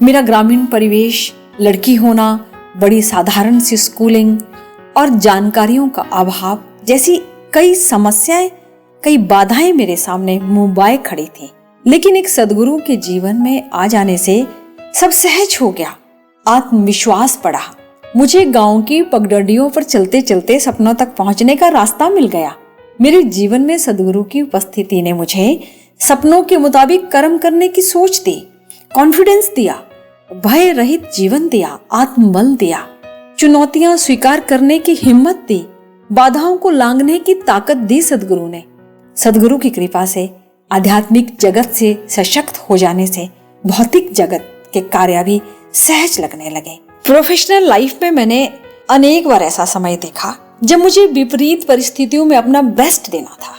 मेरा ग्रामीण परिवेश, लड़की होना, बड़ी साधारण सी स्कूलिंग और जानकारियों का अभाव जैसी कई समस्याएं, कई बाधाएं मेरे सामने मुंह खड़ी थी। लेकिन एक सदगुरु के जीवन में आ जाने से सब सहज हो गया, आत्मविश्वास बढ़ा। मुझे गांव की पगडंडियों पर चलते चलते सपनों तक पहुंचने का रास्ता मिल गया। मेरे जीवन में सदगुरु की उपस्थिति ने मुझे सपनों के मुताबिक कर्म करने की सोच दी, कॉन्फिडेंस दिया, भय रहित जीवन दिया, आत्मबल दिया, चुनौतियां स्वीकार करने की हिम्मत दी, बाधाओं को लांघने की ताकत दी सदगुरु ने। सदगुरु की कृपा से आध्यात्मिक जगत से सशक्त हो जाने से भौतिक जगत के कार्य भी सहज लगने लगे। प्रोफेशनल लाइफ में मैंने अनेक बार ऐसा समय देखा जब मुझे विपरीत परिस्थितियों में अपना बेस्ट देना था।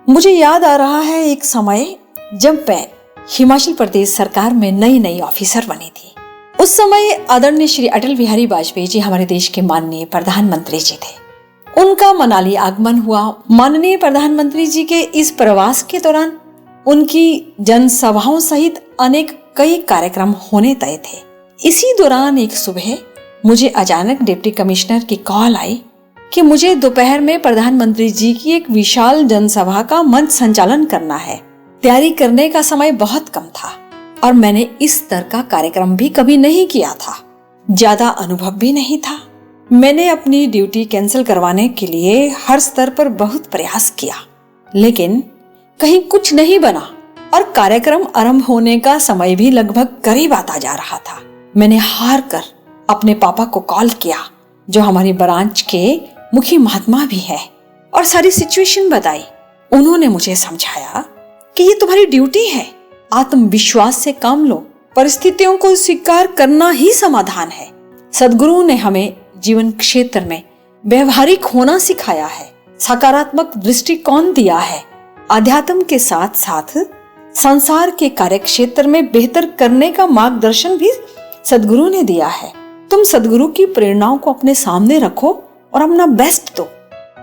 मुझे याद आ रहा है एक समय जब मैं हिमाचल प्रदेश सरकार में नई ऑफिसर बनी थी। उस समय आदरणीय श्री अटल बिहारी वाजपेयी जी हमारे देश के माननीय प्रधानमंत्री जी थे। उनका मनाली आगमन हुआ। माननीय प्रधानमंत्री जी के इस प्रवास के दौरान उनकी जनसभाओं सहित अनेक कई कार्यक्रम होने तय थे। इसी दौरान एक सुबह मुझे अचानक डिप्टी कमिश्नर की कॉल आई कि मुझे दोपहर में प्रधानमंत्री जी की एक विशाल जनसभा का मंच संचालन करना है। तैयारी करने का समय बहुत कम था और मैंने इस तरह का कार्यक्रम भी कभी नहीं किया था। ज्यादा अनुभव भी नहीं था। मैंने अपनी ड्यूटी कैंसिल करवाने के लिए हर स्तर पर बहुत प्रयास किया, लेकिन कहीं कुछ नहीं बना और कार्यक्रम आरंभ होने का समय भी लगभग करीब आता जा रहा था। मैंने हार कर अपने पापा को कॉल किया, जो हमारी ब्रांच के मुख्य महात्मा भी है, और सारी सिचुएशन बताई। उन्होंने मुझे समझाया कि ये तुम्हारी ड्यूटी है, आत्मविश्वास से काम लो। परिस्थितियों को स्वीकार करना ही समाधान है। सद्गुरु ने हमें जीवन क्षेत्र में व्यवहारिक होना सिखाया है, सकारात्मक दृष्टिकोण दिया है। आध्यात्म के साथ साथ संसार के कार्य क्षेत्र में बेहतर करने का मार्गदर्शन भी सद्गुरु ने दिया है। तुम सद्गुरु की प्रेरणाओं को अपने सामने रखो और अपना बेस्ट दो।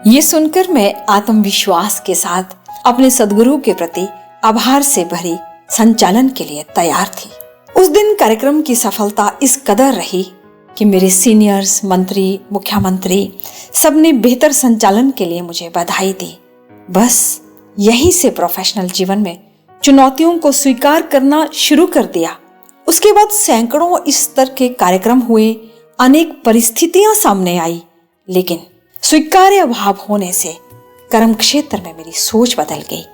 ये सुनकर मैं आत्मविश्वास के साथ अपने सद्गुरु के प्रति आभार से भरी संचालन के लिए तैयार थी। उस दिन कार्यक्रम की सफलता इस कदर रही कि मेरे सीनियर्स, मंत्री, मुख्यमंत्री सबने बेहतर संचालन के लिए मुझे बधाई दी। बस यहीं से प्रोफेशनल जीवन में चुनौतियों को स्वीकार करना शुरू कर दिया। उसके बाद सैकड़ों इस स्तर के कार्यक्रम हुए, अनेक परिस्थितियां सामने आई, लेकिन स्वीकार्य भाव होने से कर्म क्षेत्र में मेरी सोच बदल गई।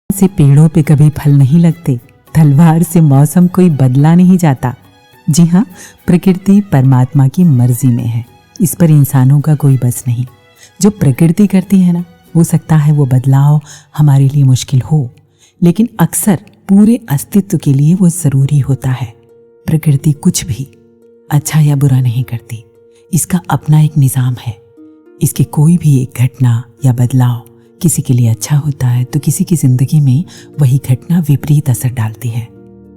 से पेड़ों पे कभी फल नहीं लगते, तलवार से मौसम कोई बदला नहीं जाता। जी हाँ, प्रकृति परमात्मा की मर्जी में है, इस पर इंसानों का कोई बस नहीं। जो प्रकृति करती है ना, हो सकता है वो बदलाव हमारे लिए मुश्किल हो, लेकिन अक्सर पूरे अस्तित्व के लिए वो ज़रूरी होता है। प्रकृति कुछ भी अच्छा या बुरा नहीं करती, इसका अपना एक निज़ाम है। इसके कोई भी एक घटना या बदलाव किसी के लिए अच्छा होता है तो किसी की ज़िंदगी में वही घटना विपरीत असर डालती है।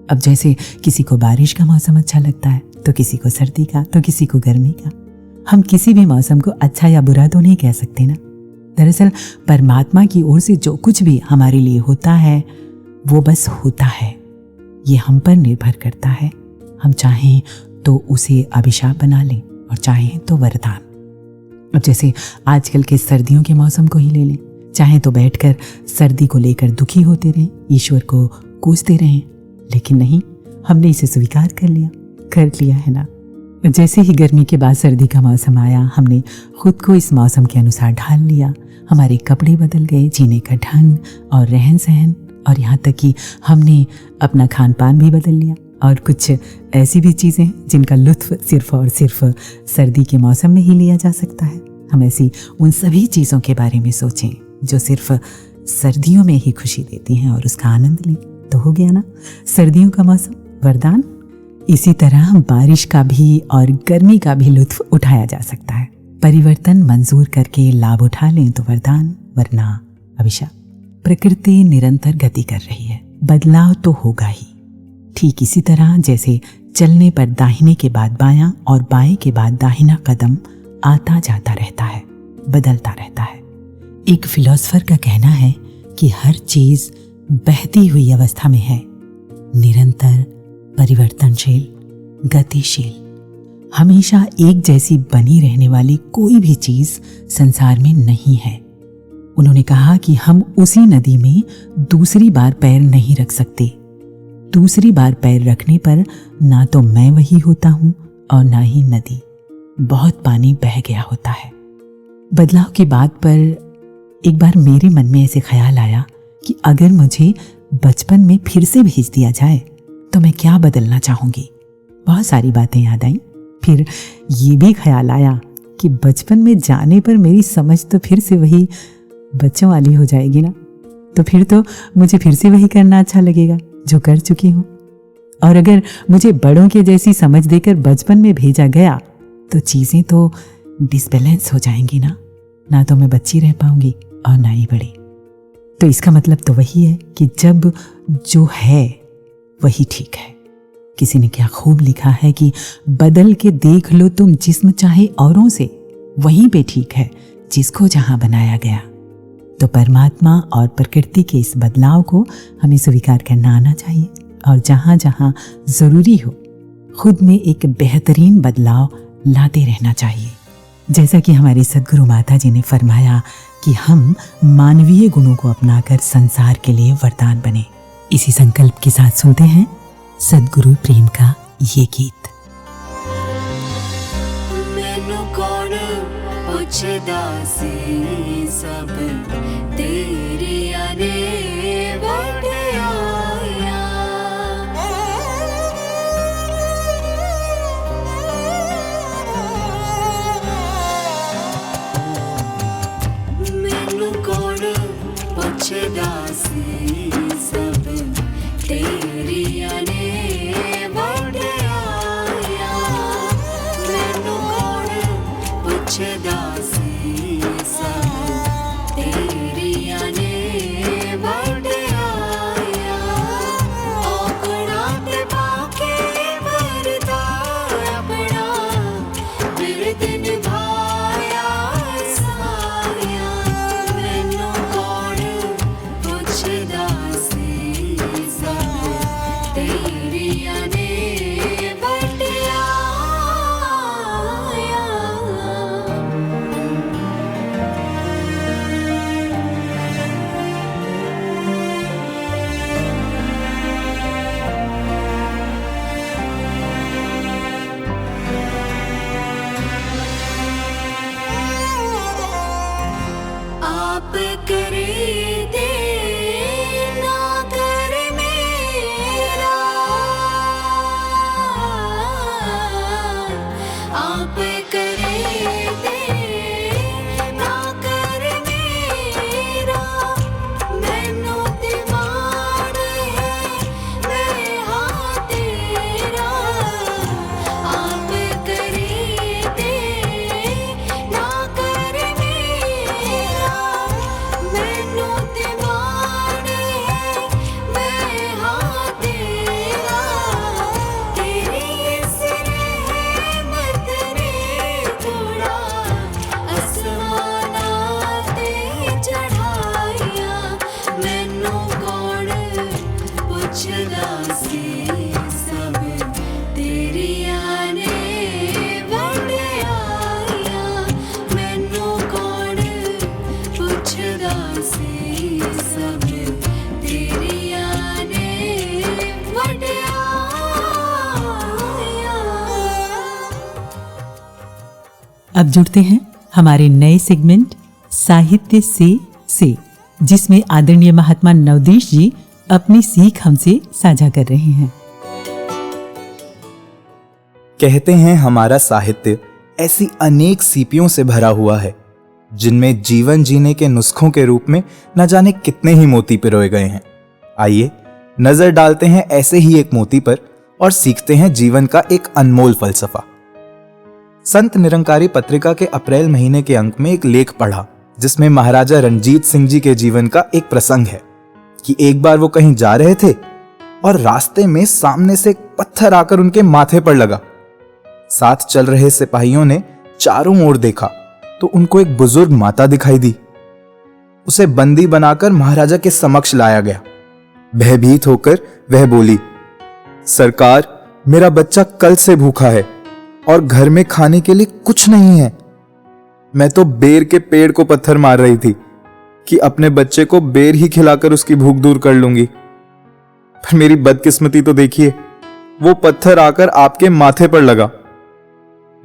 अब जैसे किसी को बारिश का मौसम अच्छा लगता है तो किसी को सर्दी का, तो किसी को गर्मी का। हम किसी भी मौसम को अच्छा या बुरा तो नहीं कह सकते ना। दरअसल परमात्मा की ओर से जो कुछ भी हमारे लिए होता है वो बस होता है। ये हम पर निर्भर करता है। हम चाहें तो उसे अभिशाप बना लें और चाहें तो वरदान। अब जैसे आजकल के सर्दियों के मौसम को ही ले लें, चाहें तो बैठकर सर्दी को लेकर दुखी होते रहें, ईश्वर को कोसते रहें, लेकिन नहीं, हमने इसे स्वीकार कर लिया है ना। जैसे ही गर्मी के बाद सर्दी का मौसम आया, हमने खुद को इस मौसम के अनुसार ढाल लिया। हमारे कपड़े बदल गए, जीने का ढंग और रहन सहन, और यहाँ तक कि हमने अपना खान पान भी बदल लिया। और कुछ ऐसी भी चीज़ें जिनका लुत्फ़ सिर्फ़ और सिर्फ सर्दी के मौसम में ही लिया जा सकता है। हम ऐसी उन सभी चीज़ों के बारे में सोचें जो सिर्फ सर्दियों में ही खुशी देती हैं और उसका आनंद लें। तो हो गया ना सर्दियों का मौसम वरदान। इसी तरह बारिश का भी और गर्मी का भी लुत्फ़ उठाया जा सकता है। परिवर्तन मंजूर करके लाभ उठा लें तो वरदान, वरना अभिशाप। प्रकृति निरंतर गति कर रही है, बदलाव तो होगा ही। ठीक इसी तरह जैसे चलने पर दाहिने के बाद बायां और बाएं के बाद दाहिना कदम आता जाता रहता है, बदलता रहता है। एक फिलोसोफर का कहना है कि हर चीज बहती हुई अवस्था में है, निरंतर परिवर्तनशील, गतिशील। हमेशा एक जैसी बनी रहने वाली कोई भी चीज संसार में नहीं है। उन्होंने कहा कि हम उसी नदी में दूसरी बार पैर नहीं रख सकते। दूसरी बार पैर रखने पर ना तो मैं वही होता हूं और ना ही नदी। बहुत पानी बह गया होता है, बदलाव की बात पर एक बार मेरे मन में ऐसे ख्याल आया कि अगर मुझे बचपन में फिर से भेज दिया जाए तो मैं क्या बदलना चाहूँगी। बहुत सारी बातें याद आईं। फिर ये भी ख्याल आया कि बचपन में जाने पर मेरी समझ तो फिर से वही बच्चों वाली हो जाएगी ना, तो फिर तो मुझे फिर से वही करना अच्छा लगेगा जो कर चुकी हूँ। और अगर मुझे बड़ों के जैसी समझ देकर बचपन में भेजा गया तो चीज़ें तो डिसबैलेंस हो जाएंगी ना तो मैं बच्ची रह पाऊंगी और ना ही बड़ी। तो इसका मतलब तो वही है कि जब जो है वही ठीक है। किसी ने क्या खूब लिखा है कि बदल के देख लो तुम जिस्म चाहे औरों से, वहीं पे ठीक है जिसको जहां बनाया गया। तो परमात्मा और प्रकृति के इस बदलाव को हमें स्वीकार करना आना चाहिए और जहां जहां जरूरी हो खुद में एक बेहतरीन बदलाव लाते रहना चाहिए। जैसा कि हमारी सद्गुरु माता जी ने फरमाया कि हम मानवीय गुणों को अपनाकर संसार के लिए वरदान बने। इसी संकल्प के साथ सुनते हैं सद्गुरु प्रेम का ये गीत। मैनू कौन पुछदा सी सब तेरिया ने वड्याया। मैनू कौन पुछदा सी सब तेरिया ने वड्याया। मैनू कौन पुछदा सी सब तेरिया ने वड्याया। औकड़ा ते पाके भरदा अपना बिरद निभाया साया। मैनू कौन पुछदा सी सब तेरिया ने वड्याया। आप करे दे ना कर मेरा। आप करे दे ना कर मेरा। मैनू ते माण है मैं हाँ तेरा। आप करे दे ना कर मेरा। मैनू ते माण है मैं हाँ तेरा। तेरी इस रहमत ने थोड़ा आसमाना ते चढ़ाया। मैनू कौन पुछदा सी सब तेरिया ने वड्याया। मैनू कौन पुछदा सी सब तेरिया ने वड्याया। अब जुड़ते हैं हमारे नए सेगमेंट साहित्य से जिसमें आदरणीय महात्मा नवदीश जी अपनी सीख हमसे साझा कर रहे हैं। कहते हैं हमारा साहित्य ऐसी अनेक सीपियों से भरा हुआ है जिनमें जीवन जीने के नुस्खों के रूप में न जाने कितने ही मोती पिरोए गए हैं। आइए नजर डालते हैं ऐसे ही एक मोती पर और सीखते हैं जीवन का एक अनमोल फलसफा। संत निरंकारी पत्रिका के अप्रैल महीने के अंक में एक लेख पढ़ा जिसमें महाराजा रणजीत सिंह जी के जीवन का एक प्रसंग है कि एक बार वो कहीं जा रहे थे और रास्ते में सामने से एक पत्थर आकर उनके माथे पर लगा। साथ चल रहे सिपाहियों ने चारों ओर देखा तो उनको एक बुजुर्ग माता दिखाई दी। उसे बंदी बनाकर महाराजा के समक्ष लाया गया। भयभीत होकर वह बोली, सरकार, मेरा बच्चा कल से भूखा है और घर में खाने के लिए कुछ नहीं है। मैं तो बेर के पेड़ को पत्थर मार रही थी कि अपने बच्चे को बेर ही खिलाकर उसकी भूख दूर कर लूंगी, पर मेरी बदकिस्मती तो देखिए, वो पत्थर आकर आपके माथे पर लगा।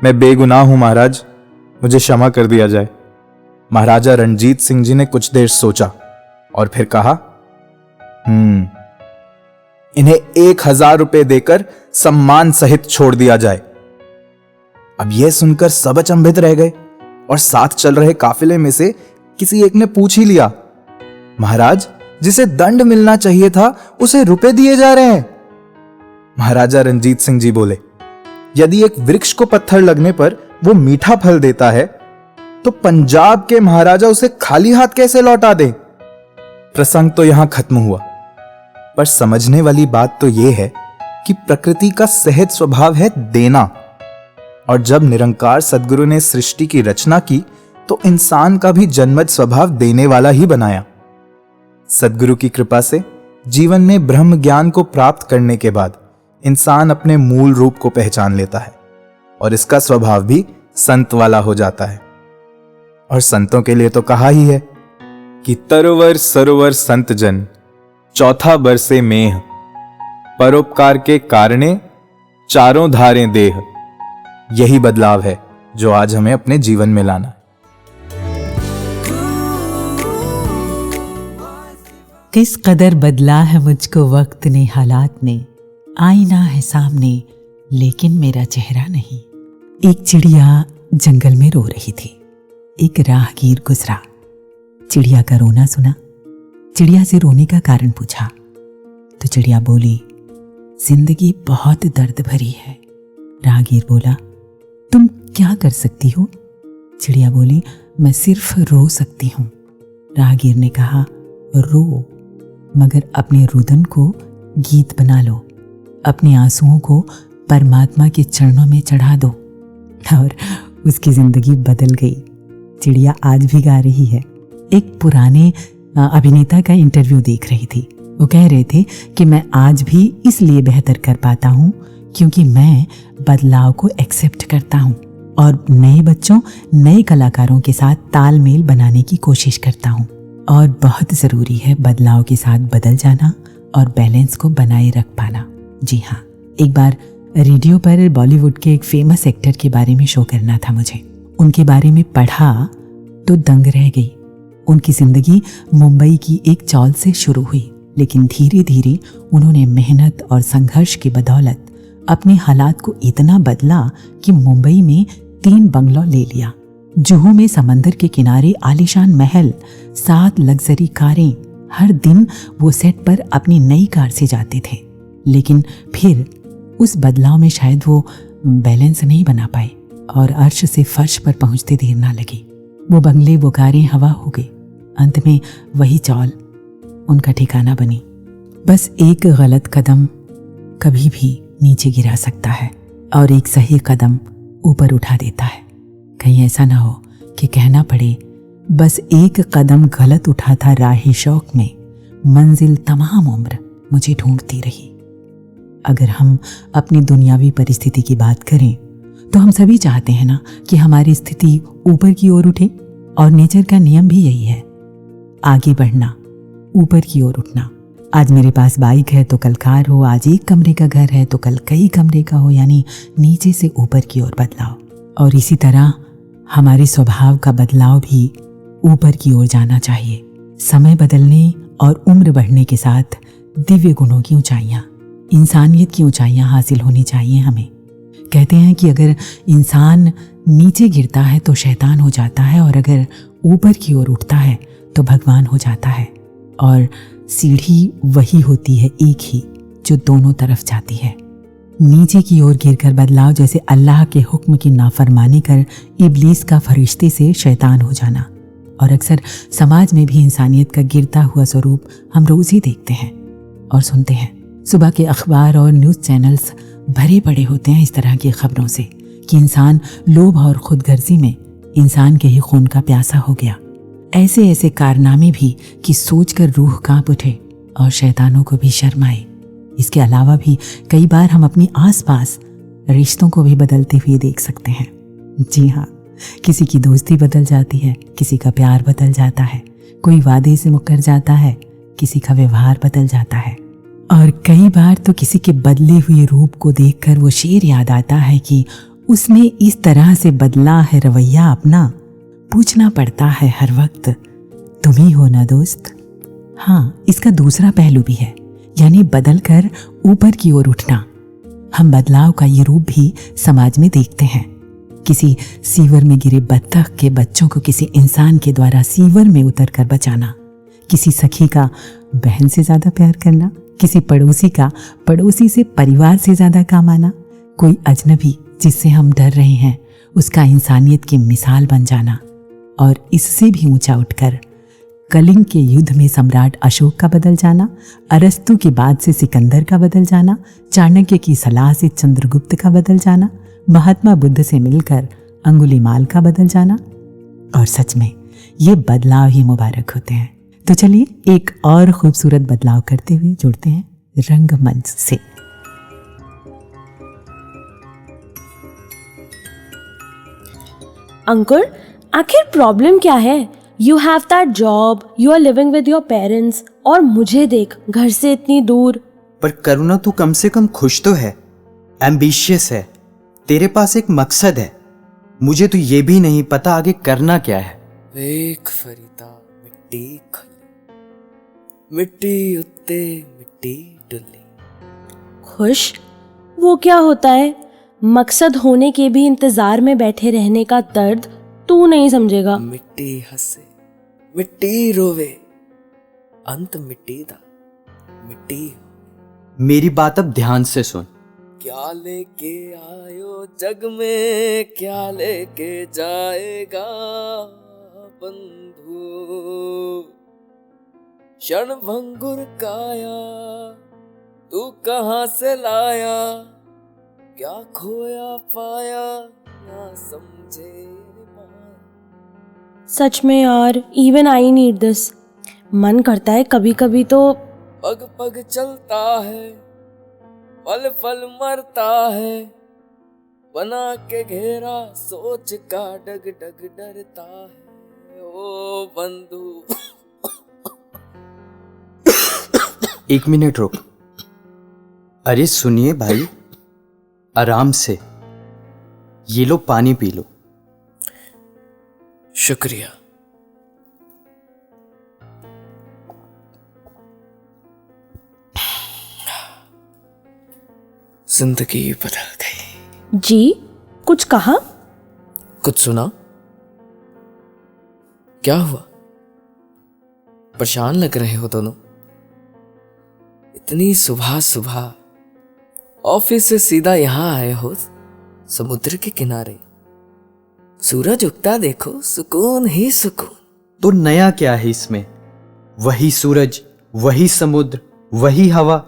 मैं बेगुनाह हूं महाराज, मुझे क्षमा कर दिया जाए। महाराजा रणजीत सिंह जी ने कुछ देर सोचा और फिर कहा, इन्हें 1000 रुपए देकर सम्मान सहित छोड़ दिया जाए। अब यह सुनकर सब अचंभित रह गए और साथ चल रहे काफिले में से किसी एक ने पूछ ही लिया, महाराज, जिसे दंड मिलना चाहिए था उसे रुपए दिए जा रहे हैं। महाराजा रणजीत सिंह जी बोले, यदि एक वृक्ष को पत्थर लगने पर वो मीठा फल देता है तो पंजाब के महाराजा उसे खाली हाथ कैसे लौटा दें? प्रसंग तो यहां खत्म हुआ, पर समझने वाली बात तो यह है कि प्रकृति का सहज स्वभाव है देना, और जब निरंकार सद्गुरु ने सृष्टि की रचना की तो इंसान का भी जन्मज स्वभाव देने वाला ही बनाया। सद्गुरु की कृपा से जीवन में ब्रह्म ज्ञान को प्राप्त करने के बाद इंसान अपने मूल रूप को पहचान लेता है और इसका स्वभाव भी संत वाला हो जाता है। और संतों के लिए तो कहा ही है कि तरवर सरोवर संत जन, चौथा बरसे मेह, परोपकार के कारणे चारों धारें देह। यही बदलाव है जो आज हमें अपने जीवन में लाना है। किस कदर बदला है मुझको वक्त ने, हालात ने, आईना है सामने लेकिन मेरा चेहरा नहीं। एक चिड़िया जंगल में रो रही थी। एक राहगीर गुजरा, चिड़िया का रोना सुना, चिड़िया से रोने का कारण पूछा तो चिड़िया बोली, जिंदगी बहुत दर्द भरी है। राहगीर बोला, तुम क्या कर सकती हो? चिड़िया बोली, मैं सिर्फ रो सकती हूँ। राहगीर ने कहा, रो, मगर अपने रुदन को गीत बना लो, अपने आंसुओं को परमात्मा के चरणों में चढ़ा दो। और उसकी जिंदगी बदल गई। चिड़िया आज भी गा रही है। एक पुराने अभिनेता का इंटरव्यू देख रही थी। वो कह रहे थे कि मैं आज भी इसलिए बेहतर कर पाता हूँ क्योंकि मैं बदलाव को एक्सेप्ट करता हूँ और नए बच्चों, नए कलाकारों के साथ तालमेल बनाने की कोशिश करता हूँ। और बहुत ज़रूरी है बदलाव के साथ बदल जाना और बैलेंस को बनाए रख पाना। जी हाँ, एक बार रेडियो पर बॉलीवुड के एक फेमस एक्टर के बारे में शो करना था मुझे। उनके बारे में पढ़ा तो दंग रह गई। उनकी ज़िंदगी मुंबई की एक चौल से शुरू हुई, लेकिन धीरे धीरे उन्होंने मेहनत और संघर्ष की बदौलत अपने हालात को इतना बदला कि मुंबई में 3 बंगलो ले लिया। जुहू में समंदर के किनारे आलीशान महल, 7 लग्जरी कारें। हर दिन वो सेट पर अपनी नई कार से जाते थे, लेकिन फिर उस बदलाव में शायद वो बैलेंस नहीं बना पाए और अर्श से फर्श पर पहुंचते देर ना लगी। वो बंगले, वो कारें हवा हो गई। अंत में वही चौल उनका ठिकाना बनी। बस एक गलत कदम कभी भी नीचे गिरा सकता है और एक सही कदम ऊपर उठा देता है। कहीं ऐसा ना हो कि कहना पड़े, बस एक कदम गलत उठा था राह शौक में, मंजिल तमाम उम्र मुझे ढूंढती रही। अगर हम अपनी दुनियावी परिस्थिति की बात करें तो हम सभी चाहते हैं ना कि हमारी स्थिति ऊपर की ओर उठे, और नेचर का नियम भी यही है, आगे बढ़ना, ऊपर की ओर उठना। आज मेरे पास बाइक है तो कल कार हो, आज एक कमरे का घर है तो कल कई कमरे का हो, यानी नीचे से ऊपर की ओर बदलाव। और इसी तरह हमारे स्वभाव का बदलाव भी ऊपर की ओर जाना चाहिए। समय बदलने और उम्र बढ़ने के साथ दिव्य गुणों की ऊंचाइयां, इंसानियत की ऊंचाइयां हासिल होनी चाहिए हमें। कहते हैं कि अगर इंसान नीचे गिरता है तो शैतान हो जाता है, और अगर ऊपर की ओर उठता है तो भगवान हो जाता है। और सीढ़ी वही होती है एक ही जो दोनों तरफ जाती है। नीचे की ओर गिरकर बदलाव जैसे अल्लाह के हुक्म की नाफरमानी कर इब्लीस का फरिश्ते से शैतान हो जाना। और अक्सर समाज में भी इंसानियत का गिरता हुआ स्वरूप हम रोज ही देखते हैं और सुनते हैं। सुबह के अखबार और न्यूज़ चैनल्स भरे पड़े होते हैं इस तरह की खबरों से कि इंसान लोभ और खुदगर्जी में इंसान के ही खून का प्यासा हो गया। ऐसे ऐसे कारनामे भी कि सोचकर रूह कांप उठे और शैतानों को भी शर्म आए। इसके अलावा भी कई बार हम अपने आसपास रिश्तों को भी बदलते हुए देख सकते हैं। जी हाँ, किसी की दोस्ती बदल जाती है, किसी का प्यार बदल जाता है, कोई वादे से मुकर जाता है, किसी का व्यवहार बदल जाता है। और कई बार तो किसी के बदले हुए रूप को देखकर वो शेर याद आता है कि उसने इस तरह से बदला है रवैया अपना, पूछना पड़ता है हर वक्त, तुम ही हो ना दोस्त। हाँ, इसका दूसरा पहलू भी है, यानी बदल कर ऊपर की ओर उठना। हम बदलाव का ये रूप भी समाज में देखते हैं। किसी सीवर में गिरे बत्तख के बच्चों को किसी इंसान के द्वारा सीवर में उतर कर बचाना, किसी सखी का बहन से ज्यादा प्यार करना, किसी पड़ोसी का पड़ोसी से परिवार से ज्यादा काम आना, कोई अजनबी जिससे हम डर रहे हैं उसका इंसानियत की मिसाल बन जाना, और इससे भी ऊंचा उठकर कलिंग के युद्ध में सम्राट अशोक का बदल जाना, अरस्तु के बाद से सिकंदर का बदल जाना, चाणक्य की सलाह से चंद्रगुप्त का बदल जाना, महात्मा बुद्ध से मिलकर अंगुलीमाल का बदल जाना। और सच में ये बदलाव ही मुबारक होते हैं। तो चलिए एक और खूबसूरत बदलाव करते हुए जुड़ते हैं रंगमंच से। अंकुर, आखिर प्रॉब्लम क्या है? You have that job, you are living with your parents, और मुझे देख घर से इतनी दूर। पर करुणा, तू कम से कम खुश तो है, एम्बिशियस है, तेरे पास एक मकसद है। मुझे तो ये भी नहीं पता आगे करना क्या है। वेख फरीदा मिट्टी खुली, मिट्टी उत्ते मिट्टी डुली। खुश? वो क्या होता है? मकसद होने के भी इंतजार में बैठे रहने का दर्द तू नहीं समझेगा। मिट्टी हंसे मिट्टी रोवे, अंत मिट्टी दा मिट्टी। मेरी बात अब ध्यान से सुन। क्या लेके आयो जग में, क्या लेके जाएगा बंधु। क्षण भंगुर काया तू कहाँ से लाया, क्या खोया पाया ना समझे माया। सच में यार, इवन आई नीड दिस। मन करता है कभी कभी तो पग पग चलता है, पल पल मरता है, बना के घेरा सोच का डग डग डरता है ओ बंधु। एक मिनट रुक। अरे सुनिए भाई, आराम से, ये लो पानी पी लो। शुक्रिया। जिंदगी बदल गई। जी, कुछ कहा? कुछ सुना? क्या हुआ? परेशान लग रहे हो दोनों। इतनी सुबह सुबह ऑफिस से सीधा यहां आए हो, समुद्र के किनारे। सूरज उगता देखो, सुकून ही सुकून। तो नया क्या है इसमें? वही सूरज, वही समुद्र, वही हवा।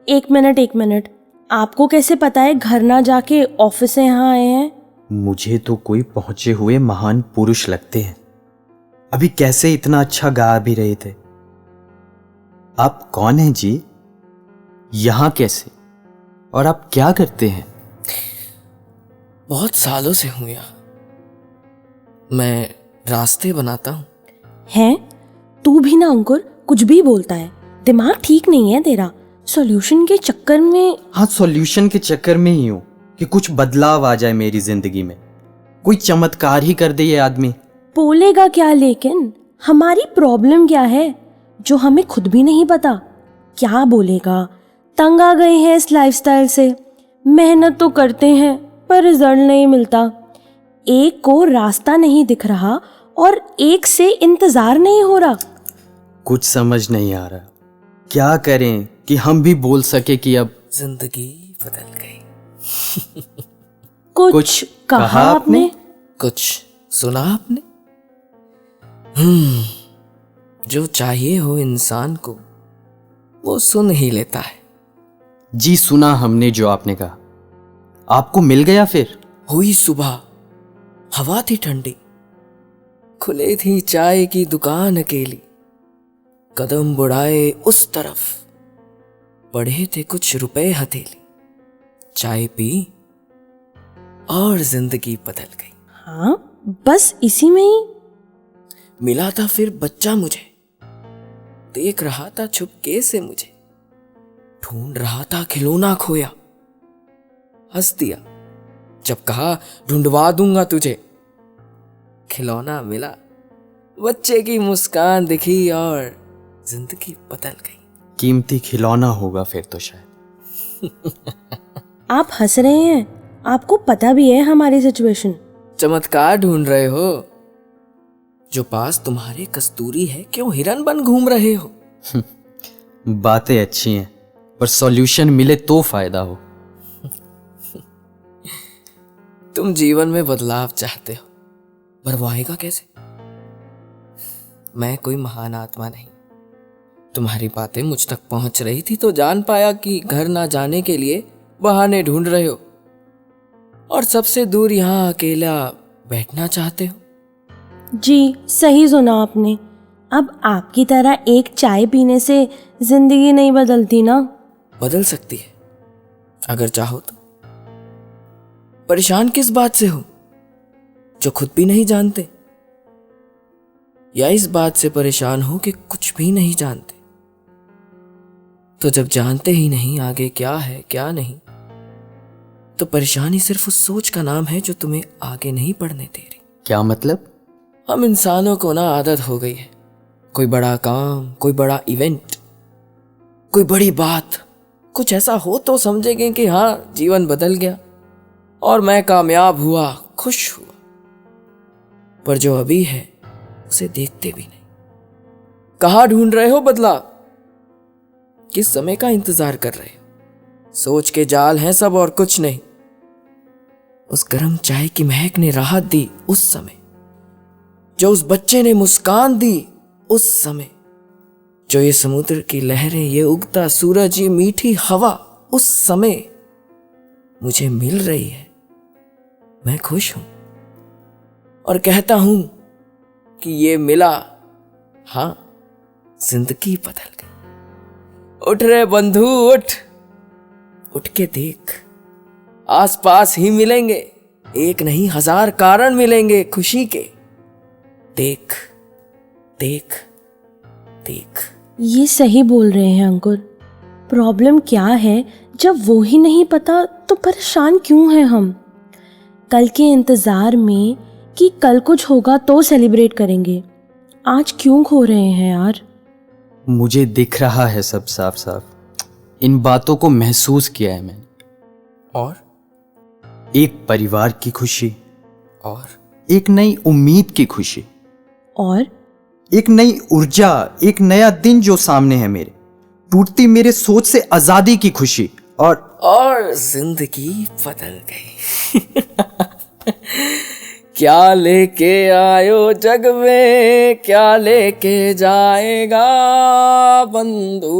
एक मिनट, आपको कैसे पता है घर ना जाके ऑफिस से यहाँ आए हैं? मुझे तो कोई पहुंचे हुए महान पुरुष लगते हैं। अभी कैसे इतना अच्छा गा भी रहे थे। आप कौन हैं जी? यहां कैसे? और आप क्या करते हैं? बहुत सालों से हूं यहाँ। मैं रास्ते बनाता हूँ। हैं? तू भी ना अंकुर, कुछ भी बोलता है। दिमाग ठीक नहीं है तेरा। सॉल्यूशन के चक्कर में। हाँ, सॉल्यूशन के चक्कर में ही हूं कि कुछ बदलाव आ जाए मेरी जिंदगी में। कोई चमत्कार ही कर दे ये आदमी। बोलेगा क्या लेकिन? हमारी प्रॉब्लम क्या है जो हमें खुद भी नहीं पता? क्या बोलेगा? तंग आ गए हैं इस लाइफस्टाइल से। मेहनत तो करते हैं पर रिजल्ट नहीं मिलता। एक को रास्ता नहीं दिख रहा और एक से इंतजार नहीं हो रहा। कुछ समझ नहीं आ रहा। क्या करें कि हम भी बोल सके कि अब जिंदगी बदल गई। कुछ कहा आपने? कुछ सुना आपने? जो चाहिए हो इंसान को वो सुन ही लेता है। जी सुना हमने जो आपने कहा। आपको मिल गया फिर? हुई सुबह, हवा थी ठंडी, खुले थी चाय की दुकान अकेली। कदम बढ़ाए उस तरफ, पड़े थे कुछ रुपए हथेली। चाय पी और जिंदगी बदल गई। हाँ, बस इसी में ही। मिला था फिर बच्चा मुझे, देख रहा था छुपके से मुझे। ढूंढ रहा था खिलौना खोया, हंस दिया जब कहा ढूंढवा दूंगा तुझे। खिलौना मिला, बच्चे की मुस्कान दिखी और जिंदगी बदल गई। कीमती खिलौना होगा फिर तो शायद। आप हंस रहे हैं, आपको पता भी है हमारी सिचुएशन। चमत्कार ढूंढ रहे हो? जो पास तुम्हारे कस्तूरी है, क्यों हिरन बन घूम रहे हो? बातें अच्छी हैं, पर सॉल्यूशन मिले तो फायदा हो। तुम जीवन में बदलाव चाहते हो, पर वो आएगा कैसे? मैं कोई महान आत्मा नहीं। तुम्हारी बातें मुझ तक पहुंच रही थी तो जान पाया कि घर ना जाने के लिए बहाने ढूंढ रहे हो, और सबसे दूर यहाँ अकेला बैठना चाहते हो। जी सही सुना आपने। अब आपकी तरह एक चाय पीने से जिंदगी नहीं बदलती ना। बदल सकती है अगर चाहो तो। परेशान किस बात से हो जो खुद भी नहीं जानते, या इस बात से परेशान हो कि कुछ भी नहीं जानते? तो जब जानते ही नहीं आगे क्या है क्या नहीं, तो परेशानी सिर्फ उस सोच का नाम है जो तुम्हें आगे नहीं बढ़ने दे रही। क्या मतलब? हम इंसानों को ना आदत हो गई है, कोई बड़ा काम, कोई बड़ा इवेंट, कोई बड़ी बात, कुछ ऐसा हो तो समझेंगे कि हाँ जीवन बदल गया और मैं कामयाब हुआ, खुश हुआ। पर जो अभी है उसे देखते भी नहीं। कहाँ ढूंढ रहे हो बदलाव? किस समय का इंतजार कर रहे हो? सोच के जाल हैं सब और कुछ नहीं। उस गर्म चाय की महक ने राहत दी उस समय, जो उस बच्चे ने मुस्कान दी उस समय, जो ये समुद्र की लहरें, ये उगता सूरज, ये मीठी हवा उस समय मुझे मिल रही है। मैं खुश हूं और कहता हूं कि ये मिला, हाँ जिंदगी बदल गई। उठ रे बंधु उठ, उठ के देख, आसपास ही मिलेंगे, एक नहीं 1000 कारण मिलेंगे खुशी के। देख देख देख। ये सही बोल रहे हैं अंकुर। प्रॉब्लम क्या है, जब वो ही नहीं पता तो परेशान क्यों हैं हम? कल के इंतजार में कि कल कुछ होगा तो सेलिब्रेट करेंगे, आज क्यों खो रहे हैं यार? मुझे दिख रहा है सब साफ साफ। इन बातों को महसूस किया है मैंने। और एक परिवार की खुशी, और एक नई उम्मीद की खुशी, और एक नई ऊर्जा, एक नया दिन जो सामने है मेरे, टूटती मेरे सोच से आजादी की खुशी, और जिंदगी बदल गई। क्या लेके आयो जग में, क्या लेके जाएगा बंधु?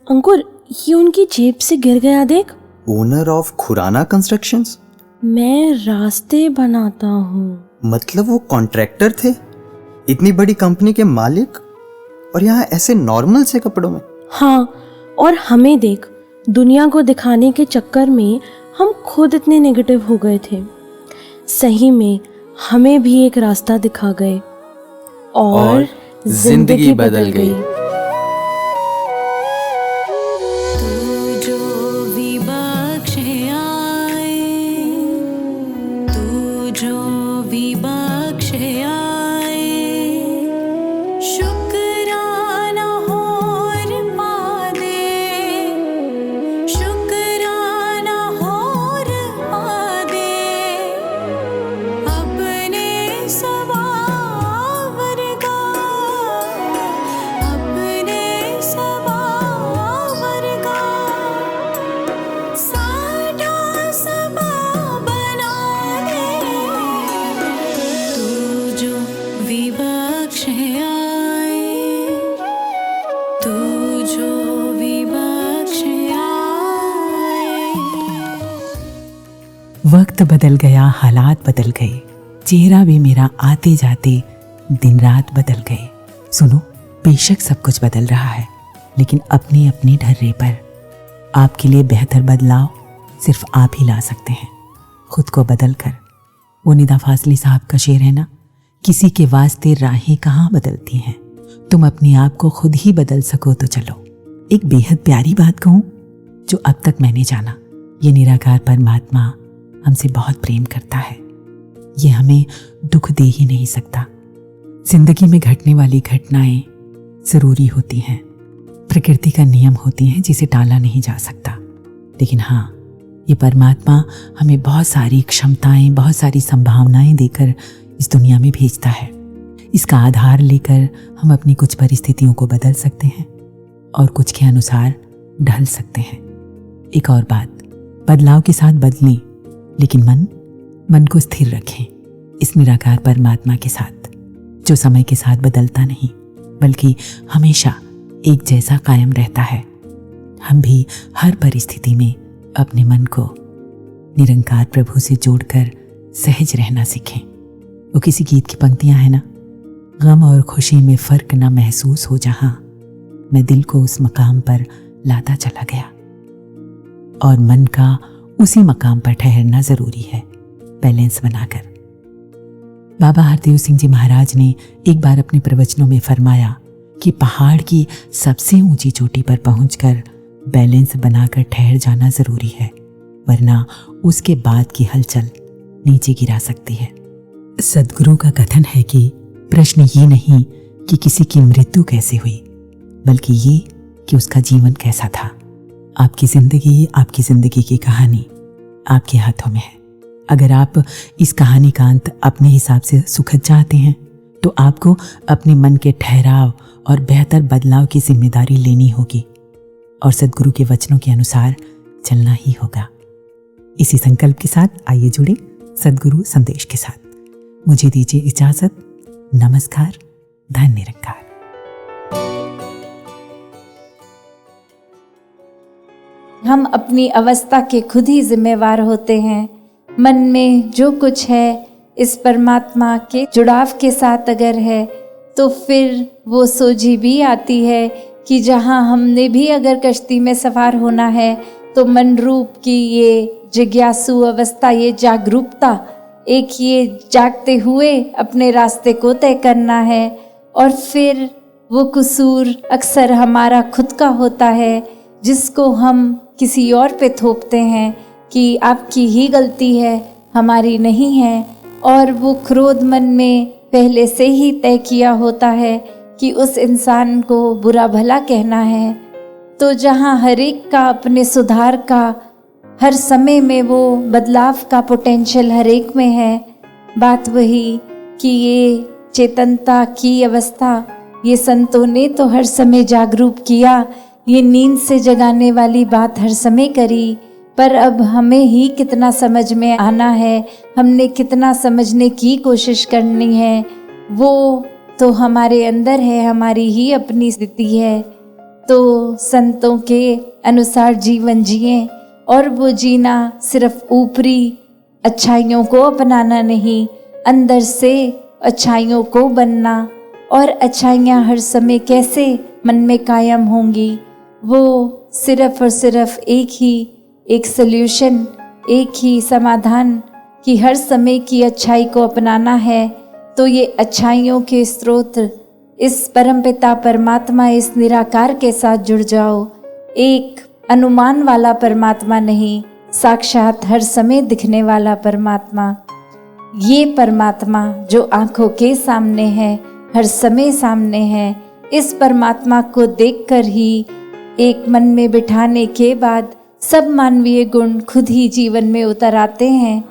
अंकुर ये उनकी जेब से गिर गया देख। Owner of Khurana constructions. मैं रास्ते बनाता हूँ। मतलब वो कॉन्ट्रैक्टर थे, इतनी बड़ी कंपनी के मालिक, और यहाँ ऐसे नॉर्मल से कपड़ों में। हाँ, और हमें देख, दुनिया को दिखाने के चक्कर में हम खुद इतने नेगेटिव हो गए थे। सही में हमें भी एक रास्ता दिखा गए और जिंदगी बदल गई। तू जो भी बख्शे आए, तू जो भी बख्शे आए, शुक्राना होर पा दे, शुक्राना होर पा दे, अपने सवावर का, अपने सवावर का, साडा सबा बना दे। तू जो विबख्श आए, तू जो विबख्श आए। वक्त बदल गया, हालात बदल गए, चेहरा भी मेरा आते जाते दिन रात बदल गए। सुनो, बेशक सब कुछ बदल रहा है, लेकिन अपने अपने ढर्रे पर। आपके लिए बेहतर बदलाव सिर्फ आप ही ला सकते हैं, खुद को बदल कर। वो निदा फाजली साहब का शेर है ना, किसी के वास्ते राहें कहाँ बदलती हैं, तुम अपने आप को खुद ही बदल सको तो चलो। एक बेहद प्यारी बात कहूँ जो अब तक मैंने जाना, ये निराकार परमात्मा हमसे बहुत प्रेम करता है। ये हमें दुख दे ही नहीं सकता। जिंदगी में घटने वाली घटनाएं ज़रूरी होती हैं, प्रकृति का नियम होती हैं जिसे टाला नहीं जा सकता। लेकिन हाँ, ये परमात्मा हमें बहुत सारी क्षमताएं, बहुत सारी संभावनाएं देकर इस दुनिया में भेजता है। इसका आधार लेकर हम अपनी कुछ परिस्थितियों को बदल सकते हैं और कुछ के अनुसार ढल सकते हैं। एक और बात, बदलाव के साथ बदलें, लेकिन मन को स्थिर रखें इस निराकार परमात्मा के साथ, जो समय के साथ बदलता नहीं बल्कि हमेशा एक जैसा कायम रहता है। हम भी हर परिस्थिति में अपने मन को निरंकार प्रभु से जोड़कर सहज रहना सीखें। वो किसी गीत की पंक्तियां हैं ना, गम और खुशी में फर्क ना महसूस हो जहां, मैं दिल को उस मकाम पर लाता चला गया। और मन का उसी मकाम पर ठहरना जरूरी है, बैलेंस बनाकर। बाबा हरदेव सिंह जी महाराज ने एक बार अपने प्रवचनों में फरमाया कि पहाड़ की सबसे ऊंची चोटी पर पहुंचकर बैलेंस बनाकर ठहर जाना जरूरी है, वरना उसके बाद की हलचल नीचे गिरा सकती है। सद्गुरु का कथन है कि प्रश्न ये नहीं कि किसी की मृत्यु कैसे हुई, बल्कि ये कि उसका जीवन कैसा था। आपकी जिंदगी की कहानी आपके हाथों में है। अगर आप इस कहानी का अंत अपने हिसाब से सुखद चाहते हैं तो आपको अपने मन के ठहराव और बेहतर बदलाव की जिम्मेदारी लेनी होगी और सद्गुरु के वचनों के अनुसार चलना ही होगा। इसी संकल्प के साथ आइए जुड़े सद्गुरु संदेश के साथ। मुझे दीजिए इजाजत। नमस्कार। धन्य निरंकार। हम अपनी अवस्था के खुद ही जिम्मेवार होते हैं। मन में जो कुछ है इस परमात्मा के जुड़ाव के साथ अगर है तो फिर वो सोझी भी आती है कि जहाँ हमने भी अगर कश्ती में सवार होना है तो मन रूप की ये जिज्ञासु अवस्था, ये जागरूकता, एक ये जागते हुए अपने रास्ते को तय करना है। और फिर वो कसूर अक्सर हमारा खुद का होता है जिसको हम किसी और पे थोपते हैं कि आपकी ही गलती है, हमारी नहीं है। और वो क्रोध मन में पहले से ही तय किया होता है कि उस इंसान को बुरा भला कहना है। तो जहाँ हर एक का अपने सुधार का हर समय में वो बदलाव का पोटेंशियल हर एक में है, बात वही कि ये चेतनता की अवस्था ये संतों ने तो हर समय जागरूक किया, ये नींद से जगाने वाली बात हर समय करी। पर अब हमें ही कितना समझ में आना है, हमने कितना समझने की कोशिश करनी है, वो तो हमारे अंदर है, हमारी ही अपनी स्थिति है। तो संतों के अनुसार जीवन जिएं और वो जीना सिर्फ ऊपरी अच्छाइयों को अपनाना नहीं, अंदर से अच्छाइयों को बनना। और अच्छाइयाँ हर समय कैसे मन में कायम होंगी, वो सिर्फ और सिर्फ एक सल्यूशन, एक ही समाधान कि हर समय की अच्छाई को अपनाना है। तो ये अच्छाइयों के स्रोत इस परमपिता परमात्मा, इस निराकार के साथ जुड़ जाओ। एक अनुमान वाला परमात्मा नहीं, साक्षात हर समय दिखने वाला परमात्मा। ये परमात्मा जो आंखों के सामने है, हर समय सामने है, इस परमात्मा को देखकर ही एक मन में बिठाने के बाद सब मानवीय गुण खुद ही जीवन में उतर आते हैं।